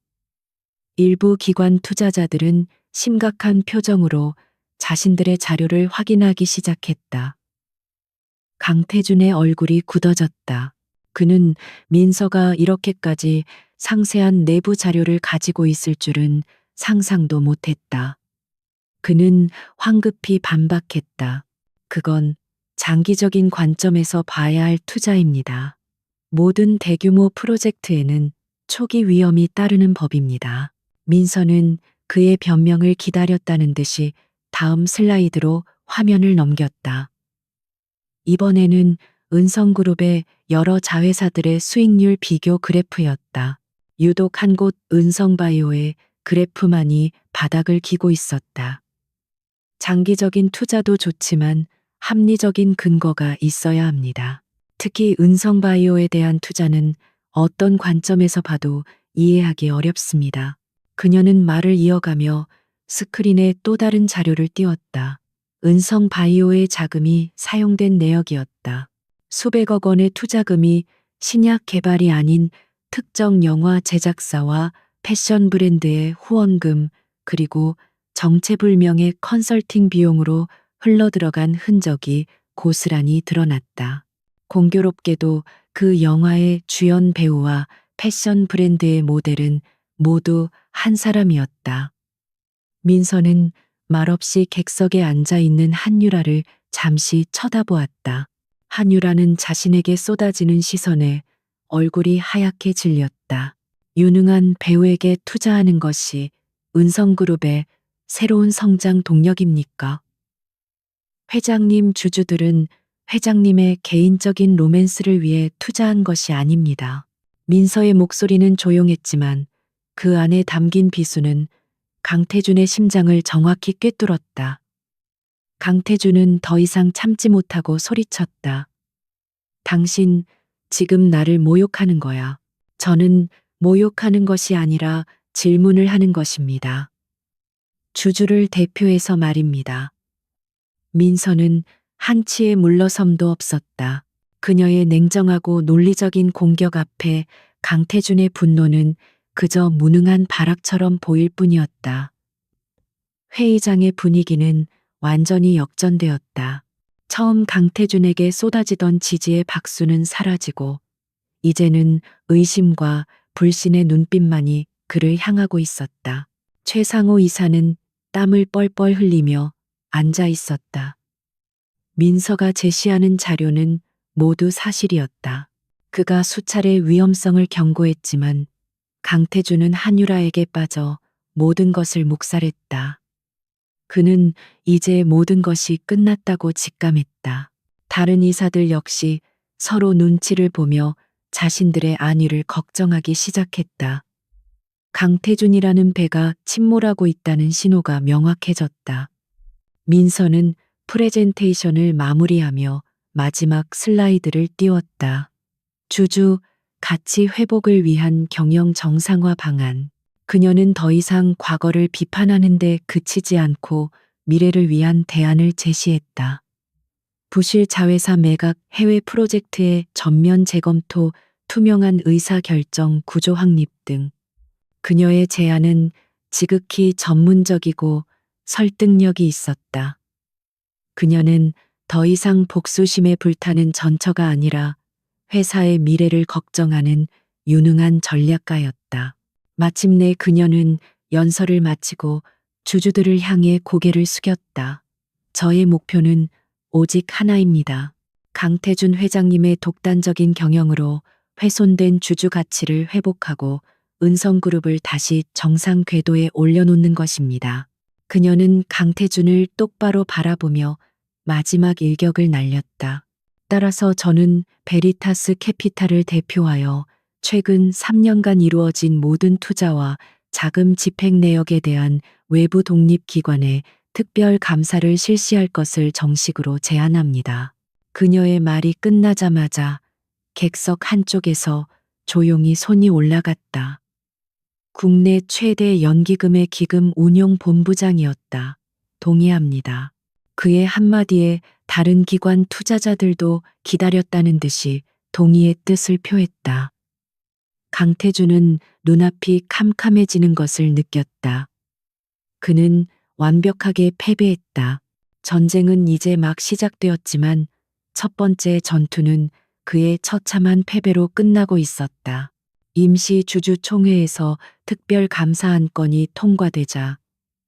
일부 기관 투자자들은 심각한 표정으로 자신들의 자료를 확인하기 시작했다. 강태준의 얼굴이 굳어졌다. 그는 민서가 이렇게까지 상세한 내부 자료를 가지고 있을 줄은 상상도 못했다. 그는 황급히 반박했다. 그건 장기적인 관점에서 봐야 할 투자입니다. 모든 대규모 프로젝트에는 초기 위험이 따르는 법입니다. 민서는 그의 변명을 기다렸다는 듯이 다음 슬라이드로 화면을 넘겼다. 이번에는 은성그룹의 여러 자회사들의 수익률 비교 그래프였다. 유독 한 곳 은성바이오의 그래프만이 바닥을 기고 있었다. 장기적인 투자도 좋지만 합리적인 근거가 있어야 합니다. 특히 은성바이오에 대한 투자는 어떤 관점에서 봐도 이해하기 어렵습니다. 그녀는 말을 이어가며 스크린에 또 다른 자료를 띄웠다. 은성바이오의 자금이 사용된 내역이었다. 수백억 원의 투자금이 신약 개발이 아닌 특정 영화 제작사와 패션 브랜드의 후원금, 그리고 정체불명의 컨설팅 비용으로 흘러들어간 흔적이 고스란히 드러났다. 공교롭게도 그 영화의 주연 배우와 패션 브랜드의 모델은 모두 한 사람이었다. 민서는 말없이 객석에 앉아 있는 한유라를 잠시 쳐다보았다. 한유라는 자신에게 쏟아지는 시선에 얼굴이 하얗게 질렸다. 유능한 배우에게 투자하는 것이 은성그룹의 새로운 성장 동력입니까? 회장님, 주주들은 회장님의 개인적인 로맨스를 위해 투자한 것이 아닙니다. 민서의 목소리는 조용했지만 그 안에 담긴 비수는 강태준의 심장을 정확히 꿰뚫었다. 강태준은 더 이상 참지 못하고 소리쳤다. 당신 지금 나를 모욕하는 거야. 저는 모욕하는 것이 아니라 질문을 하는 것입니다. 주주를 대표해서 말입니다. 민서는 한치의 물러섬도 없었다. 그녀의 냉정하고 논리적인 공격 앞에 강태준의 분노는 그저 무능한 발악처럼 보일 뿐이었다. 회의장의 분위기는 완전히 역전되었다. 처음 강태준에게 쏟아지던 지지의 박수는 사라지고 이제는 의심과 불신의 눈빛만이 그를 향하고 있었다. 최상호 이사는 땀을 뻘뻘 흘리며 앉아 있었다. 민서가 제시하는 자료는 모두 사실이었다. 그가 수차례 위험성을 경고했지만 강태준은 한유라에게 빠져 모든 것을 묵살했다. 그는 이제 모든 것이 끝났다고 직감했다. 다른 이사들 역시 서로 눈치를 보며 자신들의 안위를 걱정하기 시작했다. 강태준이라는 배가 침몰하고 있다는 신호가 명확해졌다. 민서는 프레젠테이션을 마무리하며 마지막 슬라이드를 띄웠다. 주주 가치 회복을 위한 경영 정상화 방안. 그녀는 더 이상 과거를 비판하는 데 그치지 않고 미래를 위한 대안을 제시했다. 부실 자회사 매각, 해외 프로젝트의 전면 재검토, 투명한 의사결정 구조 확립 등 그녀의 제안은 지극히 전문적이고 설득력이 있었다. 그녀는 더 이상 복수심에 불타는 전처가 아니라 회사의 미래를 걱정하는 유능한 전략가였다. 마침내 그녀는 연설을 마치고 주주들을 향해 고개를 숙였다. 저의 목표는 오직 하나입니다. 강태준 회장님의 독단적인 경영으로 훼손된 주주 가치를 회복하고 은성그룹을 다시 정상 궤도에 올려놓는 것입니다. 그녀는 강태준을 똑바로 바라보며 마지막 일격을 날렸다. 따라서 저는 베리타스 캐피탈을 대표하여 최근 3년간 이루어진 모든 투자와 자금 집행 내역에 대한 외부 독립기관의 특별 감사를 실시할 것을 정식으로 제안합니다. 그녀의 말이 끝나자마자 객석 한쪽에서 조용히 손이 올라갔다. 국내 최대 연기금의 기금 운용 본부장이었다. 동의합니다. 그의 한마디에 다른 기관 투자자들도 기다렸다는 듯이 동의의 뜻을 표했다. 강태준은 눈앞이 캄캄해지는 것을 느꼈다. 그는 완벽하게 패배했다. 전쟁은 이제 막 시작되었지만 첫 번째 전투는 그의 처참한 패배로 끝나고 있었다. 임시주주총회에서 특별 감사 안건이 통과되자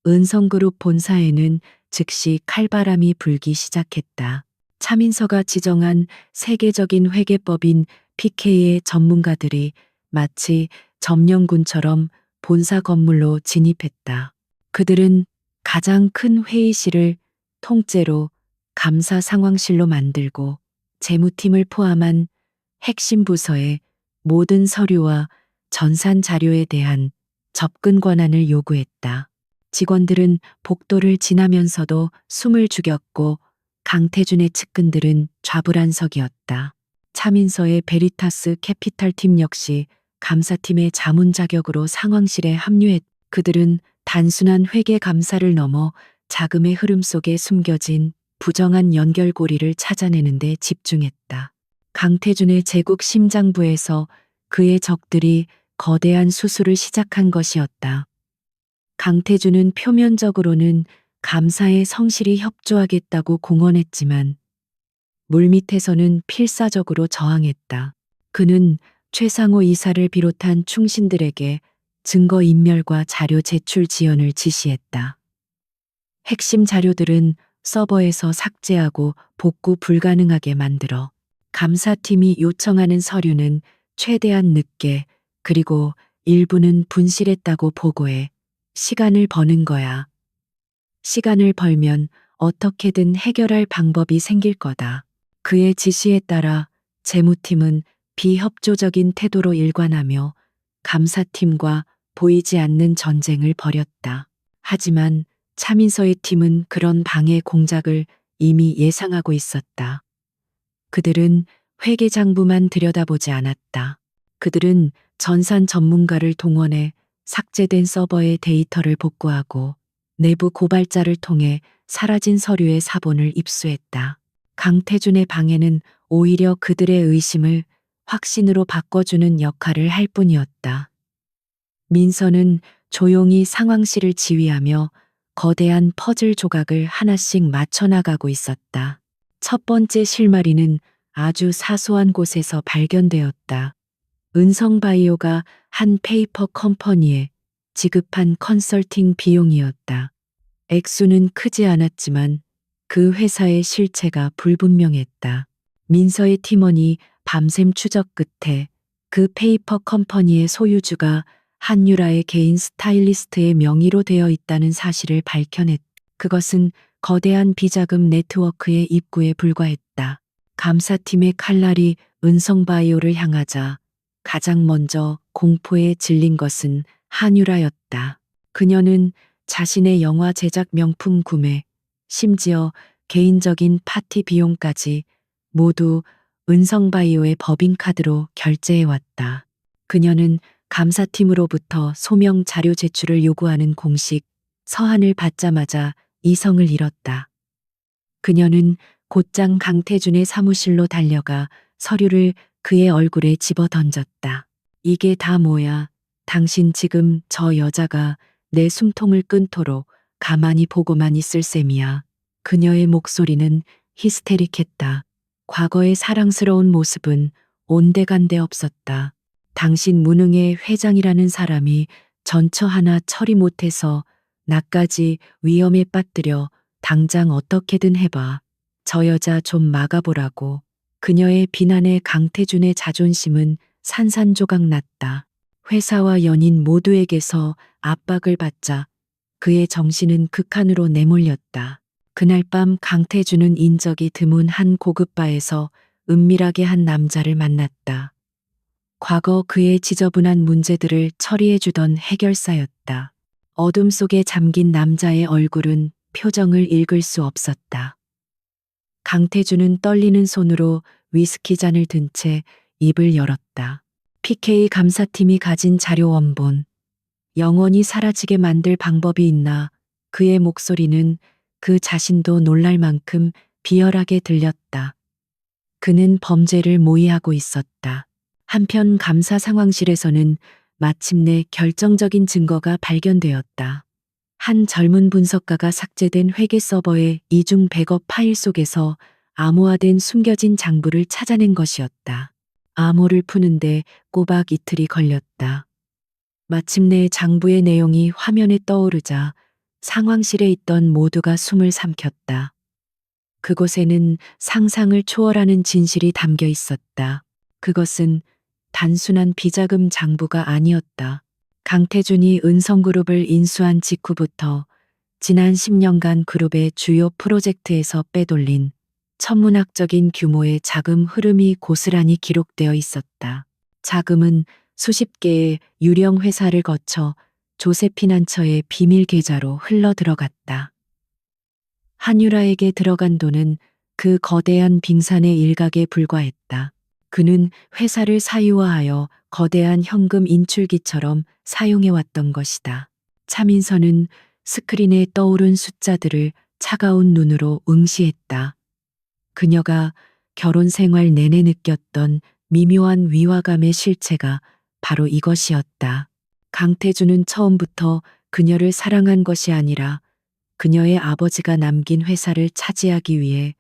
은성그룹 본사에는 즉시 칼바람이 불기 시작했다. 차민서가 지정한 세계적인 회계법인 PK의 전문가들이 마치 점령군처럼 본사 건물로 진입했다. 그들은 가장 큰 회의실을 통째로 감사 상황실로 만들고 재무팀을 포함한 핵심 부서에 모든 서류와 전산 자료에 대한 접근 권한을 요구했다. 직원들은 복도를 지나면서도 숨을 죽였고 강태준의 측근들은 좌불안석이었다. 차민서의 베리타스 캐피탈팀 역시 감사팀의 자문 자격으로 상황실에 합류했. 그들은 단순한 회계 감사를 넘어 자금의 흐름 속에 숨겨진 부정한 연결고리를 찾아내는 데 집중했다. 강태준의 제국 심장부에서 그의 적들이 거대한 수술을 시작한 것이었다. 강태준은 표면적으로는 감사에 성실히 협조하겠다고 공언했지만 물밑에서는 필사적으로 저항했다. 그는 최상호 이사를 비롯한 충신들에게 증거인멸과 자료 제출 지연을 지시했다. 핵심 자료들은 서버에서 삭제하고 복구 불가능하게 만들어 감사팀이 요청하는 서류는 최대한 늦게 그리고 일부는 분실했다고 보고해 시간을 버는 거야. 시간을 벌면 어떻게든 해결할 방법이 생길 거다. 그의 지시에 따라 재무팀은 비협조적인 태도로 일관하며 감사팀과 보이지 않는 전쟁을 벌였다. 하지만 차민서의 팀은 그런 방해 공작을 이미 예상하고 있었다. 그들은 회계장부만 들여다보지 않았다. 그들은 전산 전문가를 동원해 삭제된 서버의 데이터를 복구하고 내부 고발자를 통해 사라진 서류의 사본을 입수했다. 강태준의 방해는 오히려 그들의 의심을 확신으로 바꿔주는 역할을 할 뿐이었다. 민서는 조용히 상황실을 지휘하며 거대한 퍼즐 조각을 하나씩 맞춰나가고 있었다. 첫 번째 실마리는 아주 사소한 곳에서 발견되었다. 은성바이오가 한 페이퍼 컴퍼니에 지급한 컨설팅 비용이었다. 액수는 크지 않았지만 그 회사의 실체가 불분명했다. 민서의 팀원이 밤샘 추적 끝에 그 페이퍼 컴퍼니의 소유주가 한유라의 개인 스타일리스트의 명의로 되어 있다는 사실을 밝혀냈다. 그것은 거대한 비자금 네트워크의 입구에 불과했다. 감사팀의 칼날이 은성바이오를 향하자 가장 먼저 공포에 질린 것은 한유라였다. 그녀는 자신의 영화 제작 명품 구매, 심지어 개인적인 파티 비용까지 모두 은성바이오의 법인카드로 결제해왔다. 그녀는 감사팀으로부터 소명 자료 제출을 요구하는 공식 서한을 받자마자 이성을 잃었다. 그녀는 곧장 강태준의 사무실로 달려가 서류를 그의 얼굴에 집어 던졌다. 이게 다 뭐야? 당신 지금 저 여자가 내 숨통을 끊도록 가만히 보고만 있을 셈이야. 그녀의 목소리는 히스테릭했다. 과거의 사랑스러운 모습은 온데간데 없었다. 당신 무능의 회장이라는 사람이 전처 하나 처리 못해서 나까지 위험에 빠뜨려 당장 어떻게든 해봐. 저 여자 좀 막아보라고. 그녀의 비난에 강태준의 자존심은 산산조각 났다. 회사와 연인 모두에게서 압박을 받자 그의 정신은 극한으로 내몰렸다. 그날 밤 강태준은 인적이 드문 한 고급바에서 은밀하게 한 남자를 만났다. 과거 그의 지저분한 문제들을 처리해주던 해결사였다. 어둠 속에 잠긴 남자의 얼굴은 표정을 읽을 수 없었다. 강태준은 떨리는 손으로 위스키 잔을 든 채 입을 열었다. PK 감사팀이 가진 자료 원본. 영원히 사라지게 만들 방법이 있나? 그의 목소리는 그 자신도 놀랄 만큼 비열하게 들렸다. 그는 범죄를 모의하고 있었다. 한편 감사 상황실에서는 마침내 결정적인 증거가 발견되었다. 한 젊은 분석가가 삭제된 회계 서버의 이중 백업 파일 속에서 암호화된 숨겨진 장부를 찾아낸 것이었다. 암호를 푸는데 꼬박 이틀이 걸렸다. 마침내 장부의 내용이 화면에 떠오르자 상황실에 있던 모두가 숨을 삼켰다. 그곳에는 상상을 초월하는 진실이 담겨 있었다. 그것은 단순한 비자금 장부가 아니었다. 강태준이 은성그룹을 인수한 직후부터 지난 10년간 그룹의 주요 프로젝트에서 빼돌린 천문학적인 규모의 자금 흐름이 고스란히 기록되어 있었다. 자금은 수십 개의 유령 회사를 거쳐 조세피난처의 비밀 계좌로 흘러 들어갔다. 한유라에게 들어간 돈은 그 거대한 빙산의 일각에 불과했다. 그는 회사를 사유화하여 거대한 현금 인출기처럼 사용해왔던 것이다. 차민서는 스크린에 떠오른 숫자들을 차가운 눈으로 응시했다. 그녀가 결혼 생활 내내 느꼈던 미묘한 위화감의 실체가 바로 이것이었다. 강태준은 처음부터 그녀를 사랑한 것이 아니라 그녀의 아버지가 남긴 회사를 차지하기 위해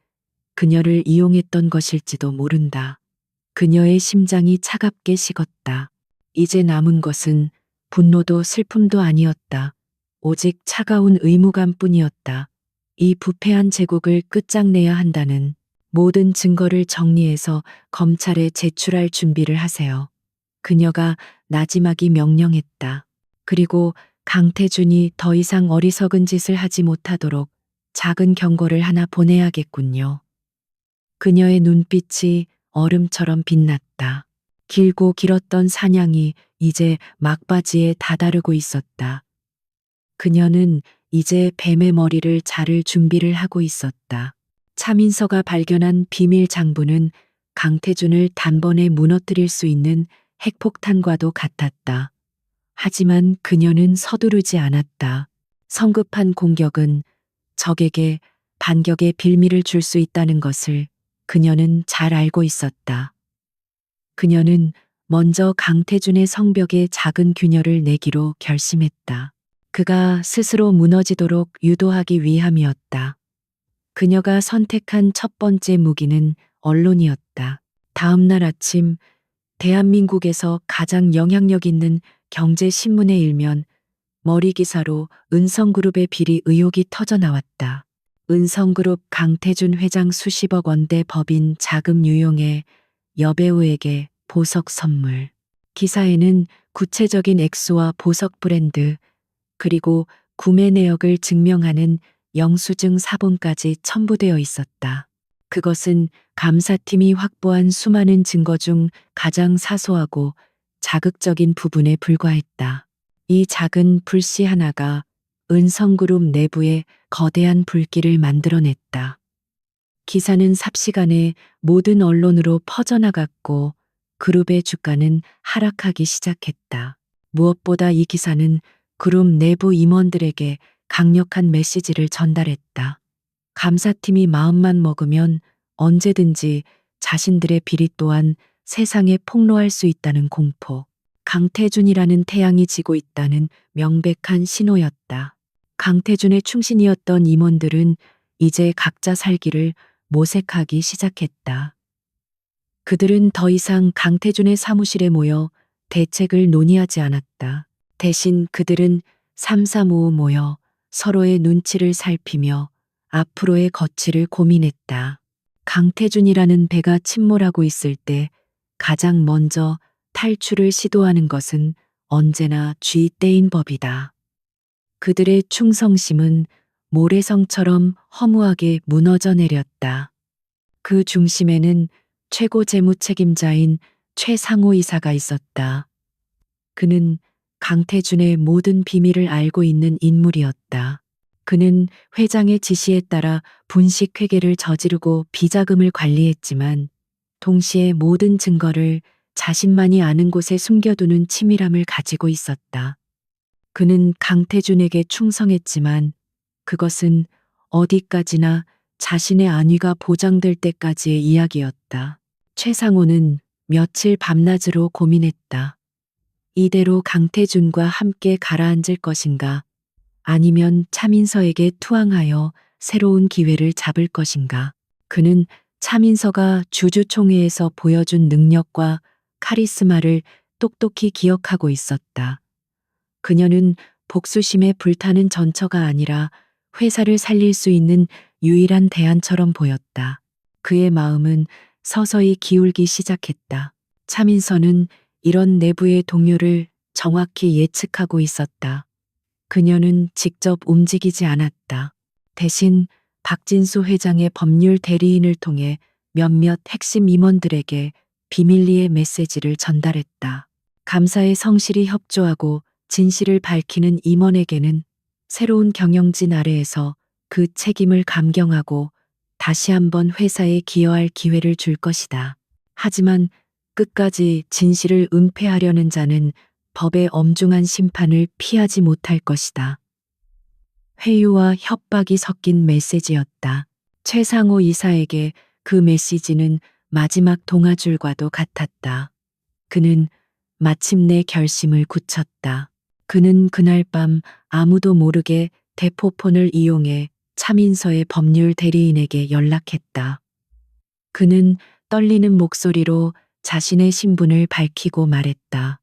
그녀를 이용했던 것일지도 모른다. 그녀의 심장이 차갑게 식었다. 이제 남은 것은 분노도 슬픔도 아니었다. 오직 차가운 의무감뿐이었다. 이 부패한 제국을 끝장내야 한다는 모든 증거를 정리해서 검찰에 제출할 준비를 하세요. 그녀가 나지막이 명령했다. 그리고 강태준이 더 이상 어리석은 짓을 하지 못하도록 작은 경고를 하나 보내야겠군요. 그녀의 눈빛이 얼음처럼 빛났다. 길고 길었던 사냥이 이제 막바지에 다다르고 있었다. 그녀는 이제 뱀의 머리를 자를 준비를 하고 있었다. 차민서가 발견한 비밀 장부는 강태준을 단번에 무너뜨릴 수 있는 핵폭탄과도 같았다. 하지만 그녀는 서두르지 않았다. 성급한 공격은 적에게 반격의 빌미를 줄 수 있다는 것을 그녀는 잘 알고 있었다. 그녀는 먼저 강태준의 성벽에 작은 균열을 내기로 결심했다. 그가 스스로 무너지도록 유도하기 위함이었다. 그녀가 선택한 첫 번째 무기는 언론이었다. 다음 날 아침 대한민국에서 가장 영향력 있는 경제신문의 일면 머리 기사로 은성그룹의 비리 의혹이 터져 나왔다. 은성그룹 강태준 회장 수십억 원대 법인 자금 유용에 여배우에게 보석 선물. 기사에는 구체적인 액수와 보석 브랜드, 그리고 구매 내역을 증명하는 영수증 사본까지 첨부되어 있었다. 그것은 감사팀이 확보한 수많은 증거 중 가장 사소하고 자극적인 부분에 불과했다. 이 작은 불씨 하나가 은성그룹 내부에 거대한 불길을 만들어냈다. 기사는 삽시간에 모든 언론으로 퍼져나갔고 그룹의 주가는 하락하기 시작했다. 무엇보다 이 기사는 그룹 내부 임원들에게 강력한 메시지를 전달했다. 감사팀이 마음만 먹으면 언제든지 자신들의 비리 또한 세상에 폭로할 수 있다는 공포. 강태준이라는 태양이 지고 있다는 명백한 신호였다. 강태준의 충신이었던 임원들은 이제 각자 살기를 모색하기 시작했다. 그들은 더 이상 강태준의 사무실에 모여 대책을 논의하지 않았다. 대신 그들은 삼삼오오 모여 서로의 눈치를 살피며 앞으로의 거취를 고민했다. 강태준이라는 배가 침몰하고 있을 때 가장 먼저 탈출을 시도하는 것은 언제나 쥐떼인 법이다. 그들의 충성심은 모래성처럼 허무하게 무너져 내렸다. 그 중심에는 최고 재무 책임자인 최상호 이사가 있었다. 그는 강태준의 모든 비밀을 알고 있는 인물이었다. 그는 회장의 지시에 따라 분식 회계를 저지르고 비자금을 관리했지만 동시에 모든 증거를 자신만이 아는 곳에 숨겨두는 치밀함을 가지고 있었다. 그는 강태준에게 충성했지만 그것은 어디까지나 자신의 안위가 보장될 때까지의 이야기였다. 최상호는 며칠 밤낮으로 고민했다. 이대로 강태준과 함께 가라앉을 것인가, 아니면 차민서에게 투항하여 새로운 기회를 잡을 것인가. 그는 차민서가 주주총회에서 보여준 능력과 카리스마를 똑똑히 기억하고 있었다. 그녀는 복수심에 불타는 전처가 아니라 회사를 살릴 수 있는 유일한 대안처럼 보였다. 그의 마음은 서서히 기울기 시작했다. 차민서는 이런 내부의 동요를 정확히 예측하고 있었다. 그녀는 직접 움직이지 않았다. 대신 박진수 회장의 법률 대리인을 통해 몇몇 핵심 임원들에게 비밀리에 메시지를 전달했다. 감사에 성실히 협조하고 진실을 밝히는 임원에게는 새로운 경영진 아래에서 그 책임을 감경하고 다시 한번 회사에 기여할 기회를 줄 것이다. 하지만 끝까지 진실을 은폐하려는 자는 법의 엄중한 심판을 피하지 못할 것이다. 회유와 협박이 섞인 메시지였다. 최상호 이사에게 그 메시지는 마지막 동아줄과도 같았다. 그는 마침내 결심을 굳혔다. 그는 그날 밤 아무도 모르게 대포폰을 이용해 차민서의 법률 대리인에게 연락했다. 그는 떨리는 목소리로 자신의 신분을 밝히고 말했다.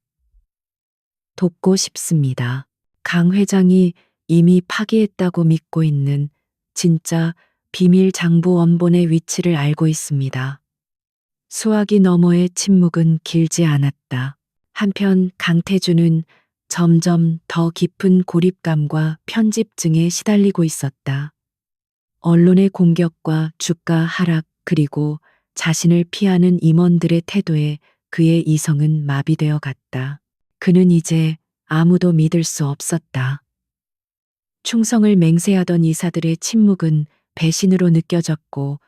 돕고 싶습니다. 강 회장이 이미 파기했다고 믿고 있는 진짜 비밀 장부 원본의 위치를 알고 있습니다. 수화기 너머의 침묵은 길지 않았다. 한편 강태주는 점점 더 깊은 고립감과 편집증에 시달리고 있었다. 언론의 공격과 주가 하락 그리고 자신을 피하는 임원들의 태도에 그의 이성은 마비되어 갔다. 그는 이제 아무도 믿을 수 없었다. 충성을 맹세하던 이사들의 침묵은 배신으로 느껴졌고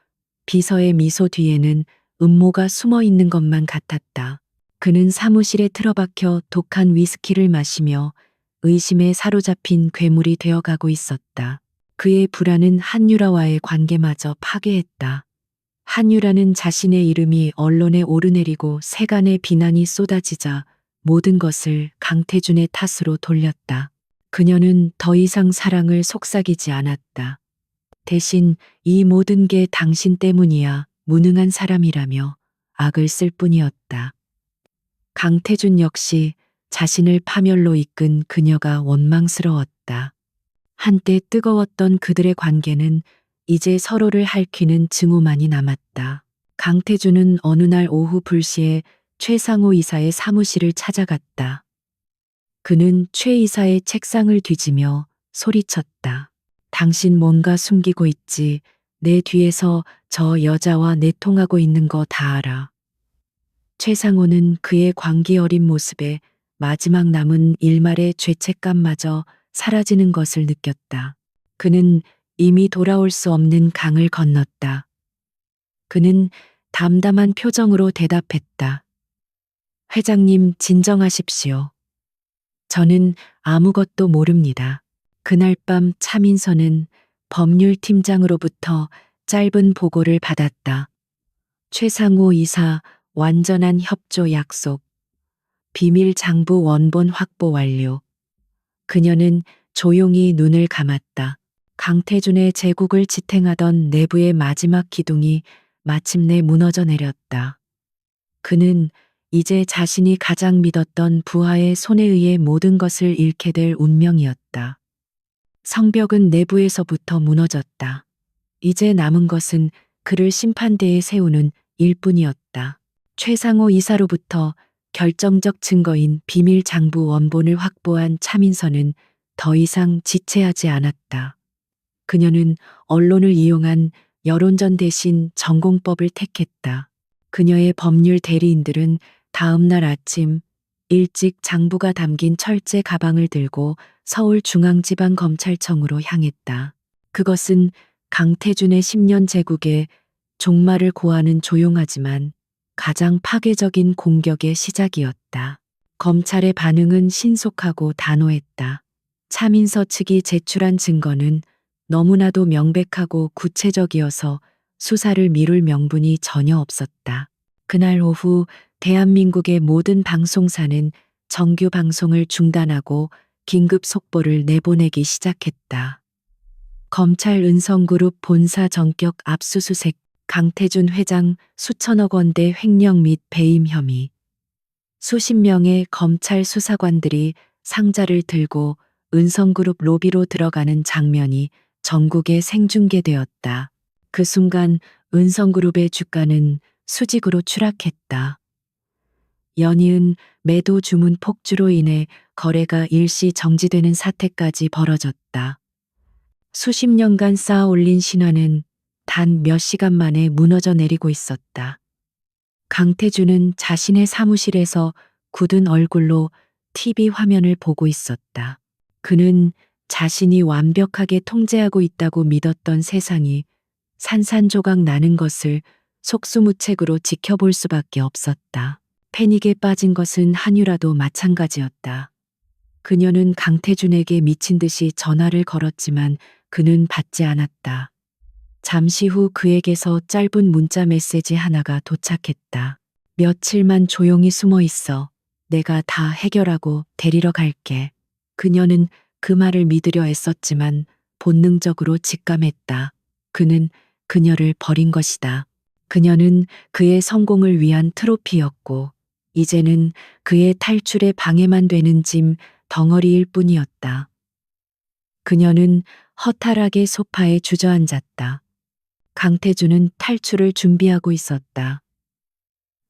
비서의 미소 뒤에는 음모가 숨어 있는 것만 같았다. 그는 사무실에 틀어박혀 독한 위스키를 마시며 의심에 사로잡힌 괴물이 되어가고 있었다. 그의 불안은 한유라와의 관계마저 파괴했다. 한유라는 자신의 이름이 언론에 오르내리고 세간의 비난이 쏟아지자 모든 것을 강태준의 탓으로 돌렸다. 그녀는 더 이상 사랑을 속삭이지 않았다. 대신 이 모든 게 당신 때문이야 무능한 사람이라며 악을 쓸 뿐이었다. 강태준 역시 자신을 파멸로 이끈 그녀가 원망스러웠다. 한때 뜨거웠던 그들의 관계는 이제 서로를 핥히는 증오만이 남았다. 강태준은 어느 날 오후 불시에 최상호 이사의 사무실을 찾아갔다. 그는 최 이사의 책상을 뒤지며 소리쳤다. 당신 뭔가 숨기고 있지. 내 뒤에서 저 여자와 내통하고 있는 거 다 알아. 최상호는 그의 광기 어린 모습에 마지막 남은 일말의 죄책감마저 사라지는 것을 느꼈다. 그는 이미 돌아올 수 없는 강을 건넜다. 그는 담담한 표정으로 대답했다. 회장님 진정하십시오. 저는 아무것도 모릅니다. 그날 밤 차민서는 법률팀장으로부터 짧은 보고를 받았다. 최상호 이사 완전한 협조 약속. 비밀 장부 원본 확보 완료. 그녀는 조용히 눈을 감았다. 강태준의 제국을 지탱하던 내부의 마지막 기둥이 마침내 무너져 내렸다. 그는 이제 자신이 가장 믿었던 부하의 손에 의해 모든 것을 잃게 될 운명이었다. 성벽은 내부에서부터 무너졌다. 이제 남은 것은 그를 심판대에 세우는 일뿐이었다. 최상호 이사로부터 결정적 증거인 비밀 장부 원본을 확보한 차민서는 더 이상 지체하지 않았다. 그녀는 언론을 이용한 여론전 대신 전공법을 택했다. 그녀의 법률 대리인들은 다음 날 아침 일찍 장부가 담긴 철제 가방을 들고 서울중앙지방검찰청으로 향했다. 그것은 강태준의 10년 제국에 종말을 고하는 조용하지만 가장 파괴적인 공격의 시작이었다. 검찰의 반응은 신속하고 단호했다. 차민서 측이 제출한 증거는 너무나도 명백하고 구체적이어서 수사를 미룰 명분이 전혀 없었다. 그날 오후 대한민국의 모든 방송사는 정규 방송을 중단하고 긴급 속보를 내보내기 시작했다. 검찰 은성그룹 본사 전격 압수수색. 강태준 회장 수천억 원대 횡령 및 배임 혐의. 수십 명의 검찰 수사관들이 상자를 들고 은성그룹 로비로 들어가는 장면이 전국에 생중계되었다. 그 순간 은성그룹의 주가는 수직으로 추락했다. 연이은 매도 주문 폭주로 인해 거래가 일시 정지되는 사태까지 벌어졌다. 수십 년간 쌓아 올린 신화는 단 몇 시간 만에 무너져 내리고 있었다. 강태준은 자신의 사무실에서 굳은 얼굴로 TV 화면을 보고 있었다. 그는 자신이 완벽하게 통제하고 있다고 믿었던 세상이 산산조각 나는 것을 속수무책으로 지켜볼 수밖에 없었다. 패닉에 빠진 것은 한유라도 마찬가지였다. 그녀는 강태준에게 미친 듯이 전화를 걸었지만 그는 받지 않았다. 잠시 후 그에게서 짧은 문자 메시지 하나가 도착했다. 며칠만 조용히 숨어 있어. 내가 다 해결하고 데리러 갈게. 그녀는 그 말을 믿으려 애썼지만 본능적으로 직감했다. 그는 그녀를 버린 것이다. 그녀는 그의 성공을 위한 트로피였고, 이제는 그의 탈출에 방해만 되는 짐 덩어리일 뿐이었다. 그녀는 허탈하게 소파에 주저앉았다. 강태준은 탈출을 준비하고 있었다.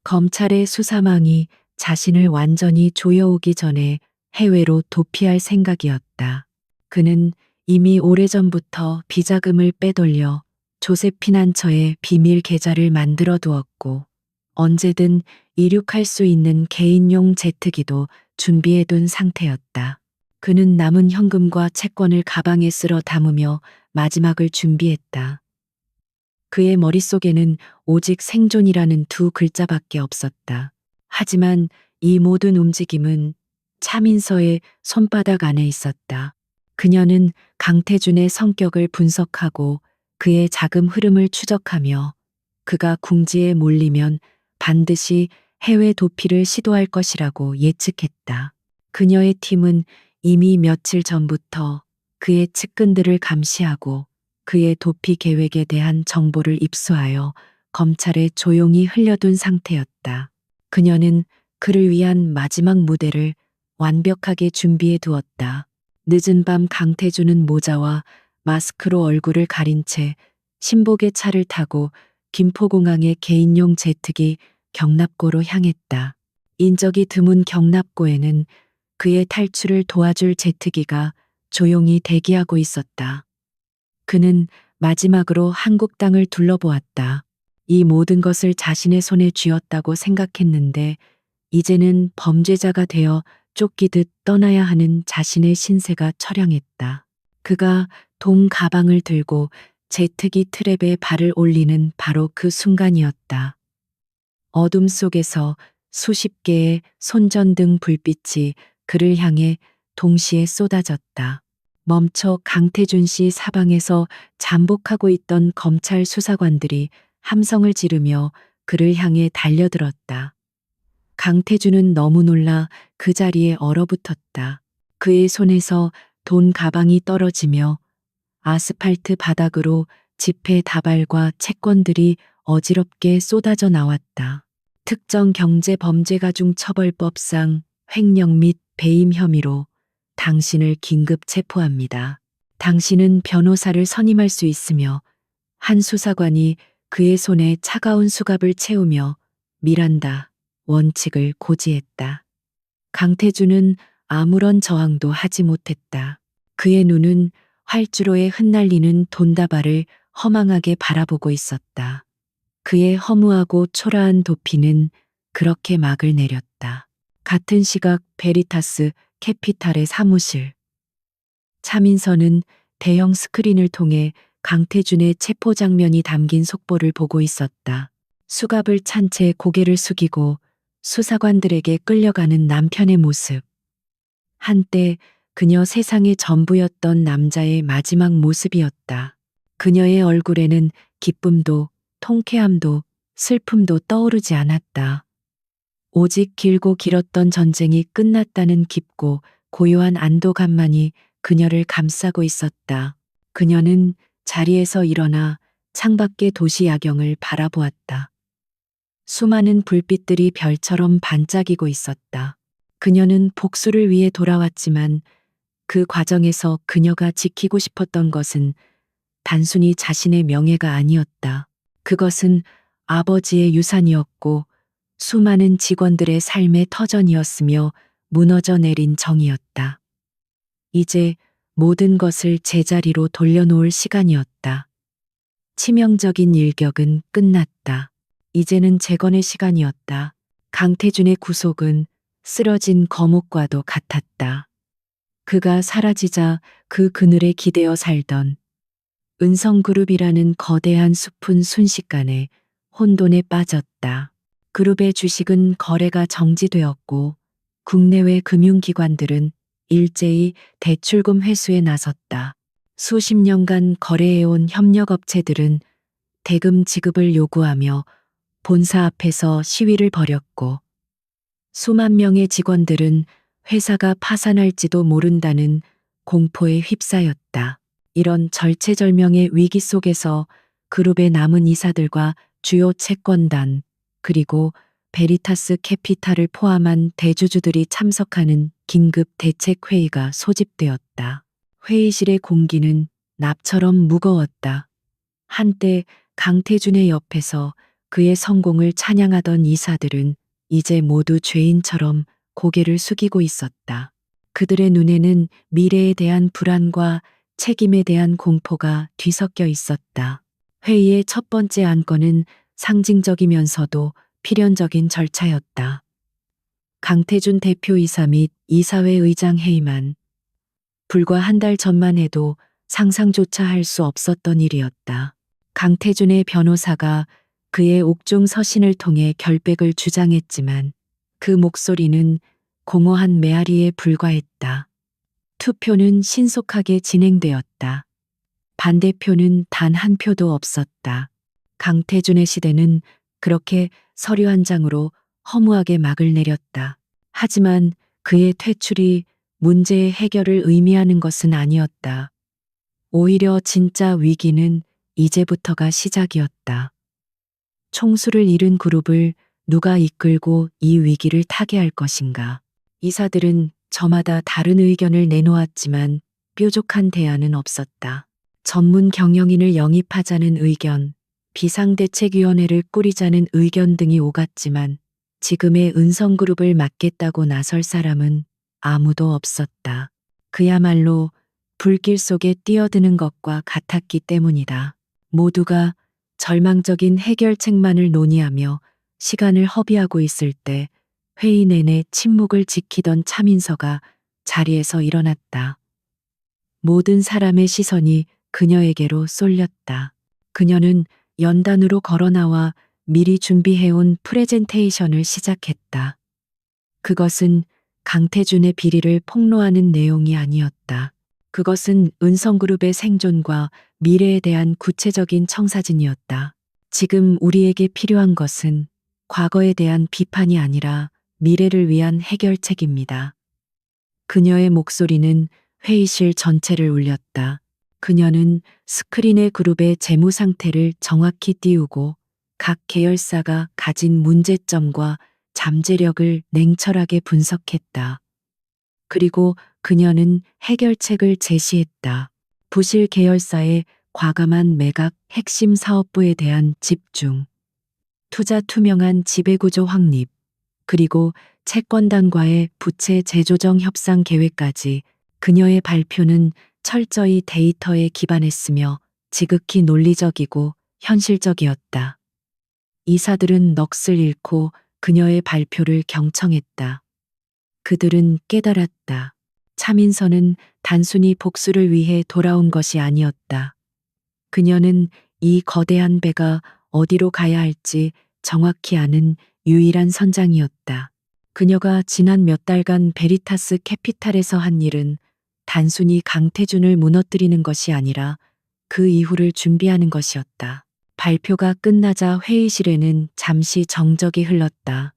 검찰의 수사망이 자신을 완전히 조여오기 전에 해외로 도피할 생각이었다. 그는 이미 오래전부터 비자금을 빼돌려 조세피난처에 비밀 계좌를 만들어 두었고 언제든 이륙할 수 있는 개인용 제트기도 준비해 둔 상태였다. 그는 남은 현금과 채권을 가방에 쓸어 담으며 마지막을 준비했다. 그의 머릿속에는 오직 생존이라는 두 글자밖에 없었다. 하지만 이 모든 움직임은 차민서의 손바닥 안에 있었다. 그녀는 강태준의 성격을 분석하고 그의 자금 흐름을 추적하며 그가 궁지에 몰리면 반드시 해외 도피를 시도할 것이라고 예측했다. 그녀의 팀은 이미 며칠 전부터 그의 측근들을 감시하고 그의 도피 계획에 대한 정보를 입수하여 검찰에 조용히 흘려둔 상태였다. 그녀는 그를 위한 마지막 무대를 완벽하게 준비해 두었다. 늦은 밤 강태준은 모자와 마스크로 얼굴을 가린 채 신복의 차를 타고 김포공항의 개인용 제트기 경납고로 향했다. 인적이 드문 경납고에는 그의 탈출을 도와줄 제트기가 조용히 대기하고 있었다. 그는 마지막으로 한국 땅을 둘러보았다. 이 모든 것을 자신의 손에 쥐었다고 생각했는데 이제는 범죄자가 되어 쫓기듯 떠나야 하는 자신의 신세가 처량했다. 그가 동 가방을 들고 제트기 트랩에 발을 올리는 바로 그 순간이었다. 어둠 속에서 수십 개의 손전등 불빛이 그를 향해 동시에 쏟아졌다. 멈춰 강태준 씨 사방에서 잠복하고 있던 검찰 수사관들이 함성을 지르며 그를 향해 달려들었다. 강태준은 너무 놀라 그 자리에 얼어붙었다. 그의 손에서 돈 가방이 떨어지며 아스팔트 바닥으로 지폐 다발과 채권들이 어지럽게 쏟아져 나왔다. 특정 경제범죄가중처벌법상 횡령 및 배임 혐의로 당신을 긴급 체포합니다. 당신은 변호사를 선임할 수 있으며 한 수사관이 그의 손에 차가운 수갑을 채우며 미란다 원칙을 고지했다. 강태준은 아무런 저항도 하지 못했다. 그의 눈은 활주로에 흩날리는 돈다발을 허망하게 바라보고 있었다. 그의 허무하고 초라한 도피는 그렇게 막을 내렸다. 같은 시각 베리타스 캐피탈의 사무실. 차민서는 대형 스크린을 통해 강태준의 체포 장면이 담긴 속보를 보고 있었다. 수갑을 찬 채 고개를 숙이고 수사관들에게 끌려가는 남편의 모습. 한때 그녀 세상의 전부였던 남자의 마지막 모습이었다. 그녀의 얼굴에는 기쁨도 통쾌함도 슬픔도 떠오르지 않았다. 오직 길고 길었던 전쟁이 끝났다는 깊고 고요한 안도감만이 그녀를 감싸고 있었다. 그녀는 자리에서 일어나 창밖의 도시 야경을 바라보았다. 수많은 불빛들이 별처럼 반짝이고 있었다. 그녀는 복수를 위해 돌아왔지만 그 과정에서 그녀가 지키고 싶었던 것은 단순히 자신의 명예가 아니었다. 그것은 아버지의 유산이었고 수많은 직원들의 삶의 터전이었으며 무너져 내린 정이었다. 이제 모든 것을 제자리로 돌려놓을 시간이었다. 치명적인 일격은 끝났다. 이제는 재건의 시간이었다. 강태준의 구속은 쓰러진 거목과도 같았다. 그가 사라지자 그 그늘에 기대어 살던 은성그룹이라는 거대한 숲은 순식간에 혼돈에 빠졌다. 그룹의 주식은 거래가 정지되었고 국내외 금융기관들은 일제히 대출금 회수에 나섰다. 수십 년간 거래해온 협력업체들은 대금 지급을 요구하며 본사 앞에서 시위를 벌였고 수만 명의 직원들은 회사가 파산할지도 모른다는 공포에 휩싸였다. 이런 절체절명의 위기 속에서 그룹의 남은 이사들과 주요 채권단 그리고 베리타스 캐피탈을 포함한 대주주들이 참석하는 긴급 대책회의가 소집되었다. 회의실의 공기는 납처럼 무거웠다. 한때 강태준의 옆에서 그의 성공을 찬양하던 이사들은 이제 모두 죄인처럼 고개를 숙이고 있었다. 그들의 눈에는 미래에 대한 불안과 책임에 대한 공포가 뒤섞여 있었다. 회의의 첫 번째 안건은 상징적이면서도 필연적인 절차였다. 강태준 대표이사 및 이사회 의장 해임안. 불과 한 달 전만 해도 상상조차 할 수 없었던 일이었다. 강태준의 변호사가 그의 옥중 서신을 통해 결백을 주장했지만 그 목소리는 공허한 메아리에 불과했다. 투표는 신속하게 진행되었다. 반대표는 단 한 표도 없었다. 강태준의 시대는 그렇게 서류 한 장으로 허무하게 막을 내렸다. 하지만 그의 퇴출이 문제의 해결을 의미하는 것은 아니었다. 오히려 진짜 위기는 이제부터가 시작이었다. 총수를 잃은 그룹을 누가 이끌고 이 위기를 타개할 것인가. 이사들은 저마다 다른 의견을 내놓았지만 뾰족한 대안은 없었다. 전문 경영인을 영입하자는 의견, 비상대책위원회를 꾸리자는 의견 등이 오갔지만 지금의 은성그룹을 맡겠다고 나설 사람은 아무도 없었다. 그야말로 불길 속에 뛰어드는 것과 같았기 때문이다. 모두가 절망적인 해결책만을 논의하며 시간을 허비하고 있을 때 회의 내내 침묵을 지키던 차민서가 자리에서 일어났다. 모든 사람의 시선이 그녀에게로 쏠렸다. 그녀는 연단으로 걸어나와 미리 준비해온 프레젠테이션을 시작했다. 그것은 강태준의 비리를 폭로하는 내용이 아니었다. 그것은 은성그룹의 생존과 미래에 대한 구체적인 청사진이었다. 지금 우리에게 필요한 것은 과거에 대한 비판이 아니라 미래를 위한 해결책입니다. 그녀의 목소리는 회의실 전체를 울렸다. 그녀는 스크린에 그룹의 재무 상태를 정확히 띄우고 각 계열사가 가진 문제점과 잠재력을 냉철하게 분석했다. 그리고 그녀는 해결책을 제시했다. 부실 계열사의 과감한 매각 핵심 사업부에 대한 집중, 투자 투명한 지배구조 확립, 그리고 채권단과의 부채 재조정 협상 계획까지 그녀의 발표는 철저히 데이터에 기반했으며 지극히 논리적이고 현실적이었다. 이사들은 넋을 잃고 그녀의 발표를 경청했다. 그들은 깨달았다. 차민서는 단순히 복수를 위해 돌아온 것이 아니었다. 그녀는 이 거대한 배가 어디로 가야 할지 정확히 아는 유일한 선장이었다. 그녀가 지난 몇 달간 베리타스 캐피탈에서 한 일은 단순히 강태준을 무너뜨리는 것이 아니라 그 이후를 준비하는 것이었다. 발표가 끝나자 회의실에는 잠시 정적이 흘렀다.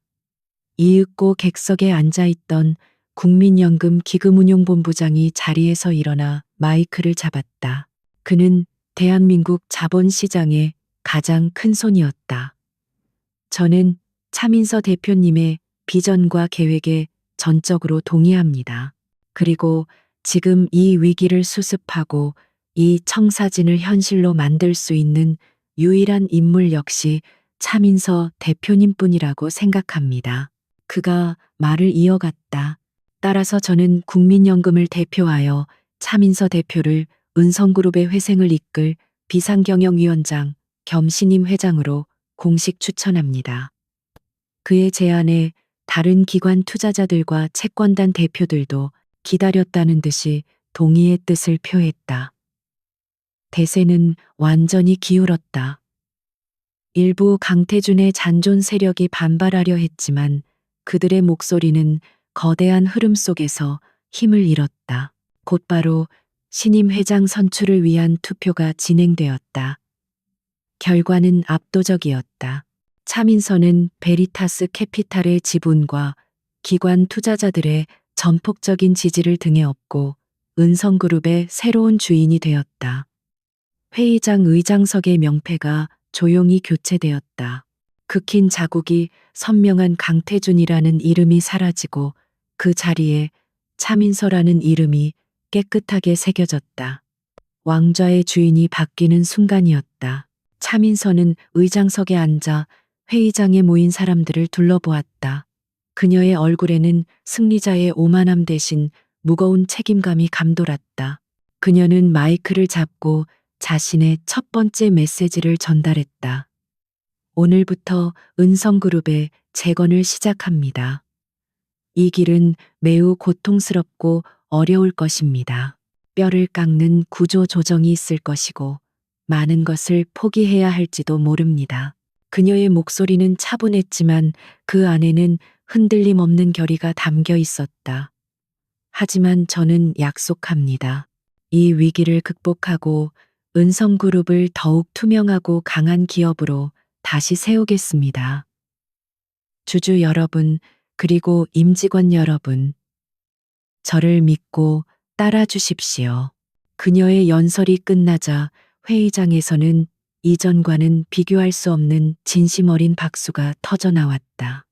이윽고 객석에 앉아있던 국민연금 기금운용본부장이 자리에서 일어나 마이크를 잡았다. 그는 대한민국 자본시장의 가장 큰 손이었다. 저는 차민서 대표님의 비전과 계획에 전적으로 동의합니다. 그리고 지금 이 위기를 수습하고 이 청사진을 현실로 만들 수 있는 유일한 인물 역시 차민서 대표님뿐이라고 생각합니다. 그가 말을 이어갔다. 따라서 저는 국민연금을 대표하여 차민서 대표를 은성그룹의 회생을 이끌 비상경영위원장 겸 신임 회장으로 공식 추천합니다. 그의 제안에 다른 기관 투자자들과 채권단 대표들도 기다렸다는 듯이 동의의 뜻을 표했다. 대세는 완전히 기울었다. 일부 강태준의 잔존 세력이 반발하려 했지만 그들의 목소리는 거대한 흐름 속에서 힘을 잃었다. 곧바로 신임 회장 선출을 위한 투표가 진행되었다. 결과는 압도적이었다. 차민서는 베리타스 캐피탈의 지분과 기관 투자자들의 전폭적인 지지를 등에 업고 은성그룹의 새로운 주인이 되었다. 회의장 의장석의 명패가 조용히 교체되었다. 극힌 자국이 선명한 강태준이라는 이름이 사라지고 그 자리에 차민서라는 이름이 깨끗하게 새겨졌다. 왕좌의 주인이 바뀌는 순간이었다. 차민서는 의장석에 앉아 회의장에 모인 사람들을 둘러보았다. 그녀의 얼굴에는 승리자의 오만함 대신 무거운 책임감이 감돌았다. 그녀는 마이크를 잡고 자신의 첫 번째 메시지를 전달했다. 오늘부터 은성그룹의 재건을 시작합니다. 이 길은 매우 고통스럽고 어려울 것입니다. 뼈를 깎는 구조 조정이 있을 것이고 많은 것을 포기해야 할지도 모릅니다. 그녀의 목소리는 차분했지만 그 안에는 흔들림 없는 결의가 담겨 있었다. 하지만 저는 약속합니다. 이 위기를 극복하고 은성그룹을 더욱 투명하고 강한 기업으로 다시 세우겠습니다. 주주 여러분, 그리고 임직원 여러분, 저를 믿고 따라 주십시오. 그녀의 연설이 끝나자 회의장에서는 이전과는 비교할 수 없는 진심 어린 박수가 터져 나왔다.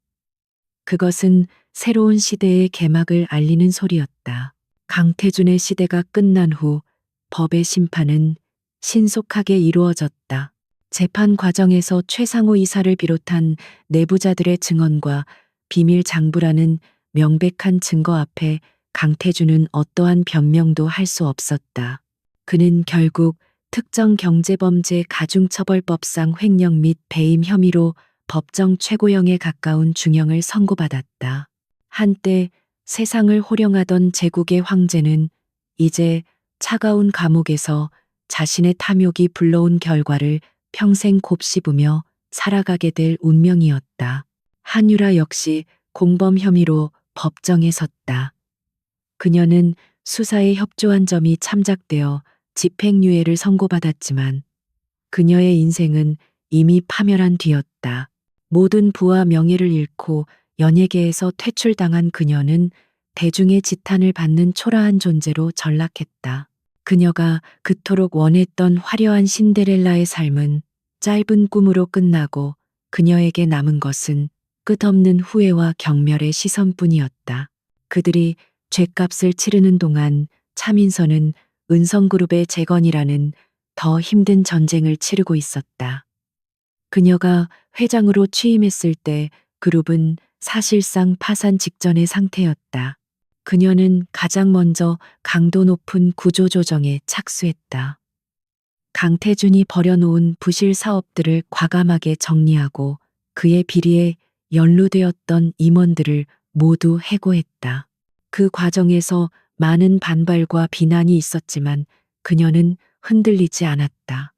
그것은 새로운 시대의 개막을 알리는 소리였다. 강태준의 시대가 끝난 후 법의 심판은 신속하게 이루어졌다. 재판 과정에서 최상호 이사를 비롯한 내부자들의 증언과 비밀 장부라는 명백한 증거 앞에 강태준은 어떠한 변명도 할 수 없었다. 그는 결국 특정 경제범죄 가중처벌법상 횡령 및 배임 혐의로 법정 최고형에 가까운 중형을 선고받았다. 한때 세상을 호령하던 제국의 황제는 이제 차가운 감옥에서 자신의 탐욕이 불러온 결과를 평생 곱씹으며 살아가게 될 운명이었다. 한유라 역시 공범 혐의로 법정에 섰다. 그녀는 수사에 협조한 점이 참작되어 집행유예를 선고받았지만 그녀의 인생은 이미 파멸한 뒤였다. 모든 부와 명예를 잃고 연예계에서 퇴출당한 그녀는 대중의 지탄을 받는 초라한 존재로 전락했다. 그녀가 그토록 원했던 화려한 신데렐라의 삶은 짧은 꿈으로 끝나고 그녀에게 남은 것은 끝없는 후회와 경멸의 시선뿐이었다. 그들이 죗값을 치르는 동안 차민서는 은성그룹의 재건이라는 더 힘든 전쟁을 치르고 있었다. 그녀가 회장으로 취임했을 때 그룹은 사실상 파산 직전의 상태였다. 그녀는 가장 먼저 강도 높은 구조조정에 착수했다. 강태준이 버려놓은 부실 사업들을 과감하게 정리하고 그의 비리에 연루되었던 임원들을 모두 해고했다. 그 과정에서 많은 반발과 비난이 있었지만 그녀는 흔들리지 않았다.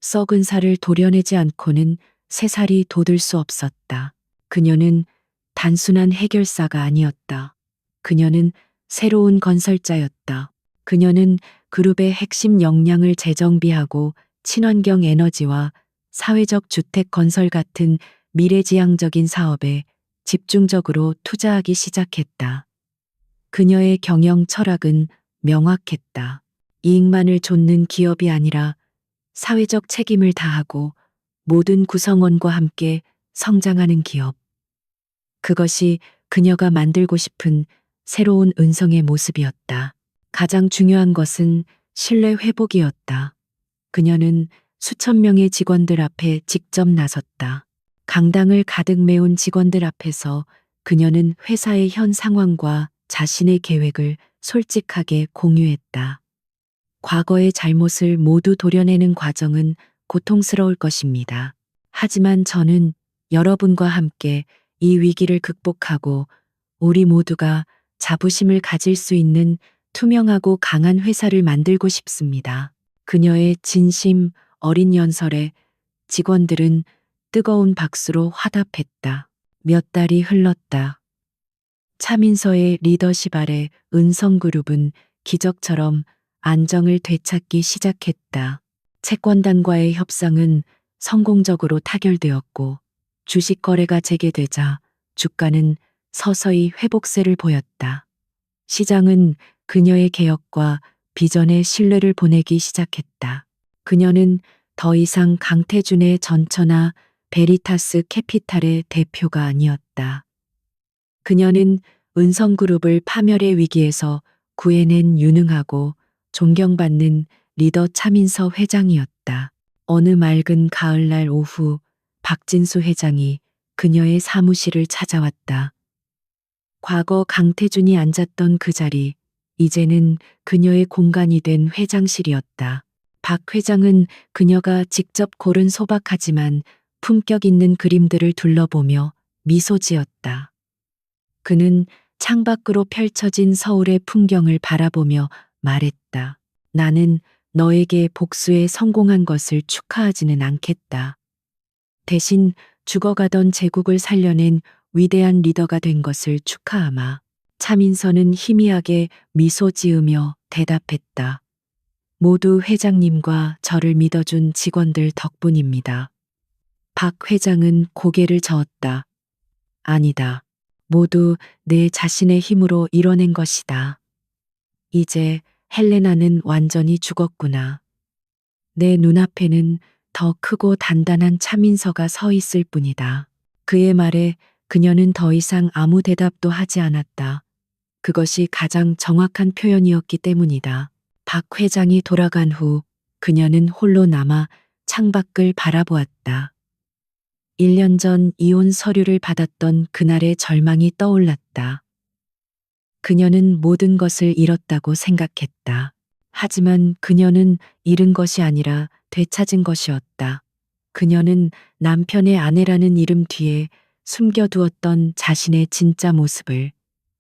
썩은 살을 도려내지 않고는 새 살이 돋을 수 없었다. 그녀는 단순한 해결사가 아니었다. 그녀는 새로운 건설자였다. 그녀는 그룹의 핵심 역량을 재정비하고 친환경 에너지와 사회적 주택 건설 같은 미래지향적인 사업에 집중적으로 투자하기 시작했다. 그녀의 경영 철학은 명확했다. 이익만을 좇는 기업이 아니라 사회적 책임을 다하고 모든 구성원과 함께 성장하는 기업. 그것이 그녀가 만들고 싶은 새로운 은성의 모습이었다. 가장 중요한 것은 신뢰 회복이었다. 그녀는 수천 명의 직원들 앞에 직접 나섰다. 강당을 가득 메운 직원들 앞에서 그녀는 회사의 현 상황과 자신의 계획을 솔직하게 공유했다. 과거의 잘못을 모두 도려내는 과정은 고통스러울 것입니다. 하지만 저는 여러분과 함께 이 위기를 극복하고 우리 모두가 자부심을 가질 수 있는 투명하고 강한 회사를 만들고 싶습니다. 그녀의 진심 어린 연설에 직원들은 뜨거운 박수로 화답했다. 몇 달이 흘렀다. 차민서의 리더십 아래 은성그룹은 기적처럼 안정을 되찾기 시작했다. 채권단과의 협상은 성공적으로 타결되었고 주식 거래가 재개되자 주가는 서서히 회복세를 보였다. 시장은 그녀의 개혁과 비전에 신뢰를 보내기 시작했다. 그녀는 더 이상 강태준의 전처나 베리타스 캐피탈의 대표가 아니었다. 그녀는 은성그룹을 파멸의 위기에서 구해낸 유능하고 존경받는 리더 차민서 회장이었다. 어느 맑은 가을날 오후 박진수 회장이 그녀의 사무실을 찾아왔다. 과거 강태준이 앉았던 그 자리, 이제는 그녀의 공간이 된 회장실이었다. 박 회장은 그녀가 직접 고른 소박하지만 품격 있는 그림들을 둘러보며 미소 지었다. 그는 창밖으로 펼쳐진 서울의 풍경을 바라보며 말했다. 나는 너에게 복수에 성공한 것을 축하하지는 않겠다. 대신 죽어가던 제국을 살려낸 위대한 리더가 된 것을 축하하마. 차민서는 희미하게 미소 지으며 대답했다. 모두 회장님과 저를 믿어준 직원들 덕분입니다. 박 회장은 고개를 저었다. 아니다. 모두 내 자신의 힘으로 이뤄낸 것이다. 이제 헬레나는 완전히 죽었구나. 내 눈앞에는 더 크고 단단한 차민서가 서 있을 뿐이다. 그의 말에 그녀는 더 이상 아무 대답도 하지 않았다. 그것이 가장 정확한 표현이었기 때문이다. 박 회장이 돌아간 후 그녀는 홀로 남아 창밖을 바라보았다. 1년 전 이혼 서류를 받았던 그날의 절망이 떠올랐다. 그녀는 모든 것을 잃었다고 생각했다. 하지만 그녀는 잃은 것이 아니라 되찾은 것이었다. 그녀는 남편의 아내라는 이름 뒤에 숨겨두었던 자신의 진짜 모습을,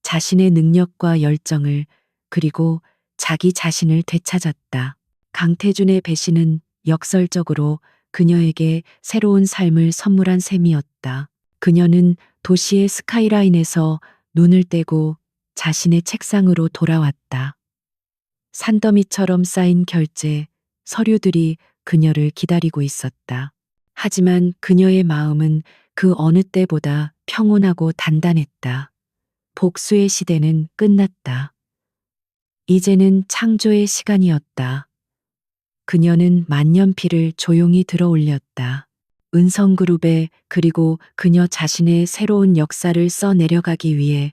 자신의 능력과 열정을, 그리고 자기 자신을 되찾았다. 강태준의 배신은 역설적으로 그녀에게 새로운 삶을 선물한 셈이었다. 그녀는 도시의 스카이라인에서 눈을 떼고 자신의 책상으로 돌아왔다. 산더미처럼 쌓인 결제, 서류들이 그녀를 기다리고 있었다. 하지만 그녀의 마음은 그 어느 때보다 평온하고 단단했다. 복수의 시대는 끝났다. 이제는 창조의 시간이었다. 그녀는 만년필을 조용히 들어올렸다. 은성그룹에 그리고 그녀 자신의 새로운 역사를 써 내려가기 위해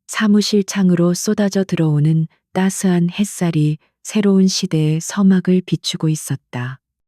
사무실 창으로 쏟아져 들어오는 따스한 햇살이 새로운 시대의 서막을 비추고 있었다.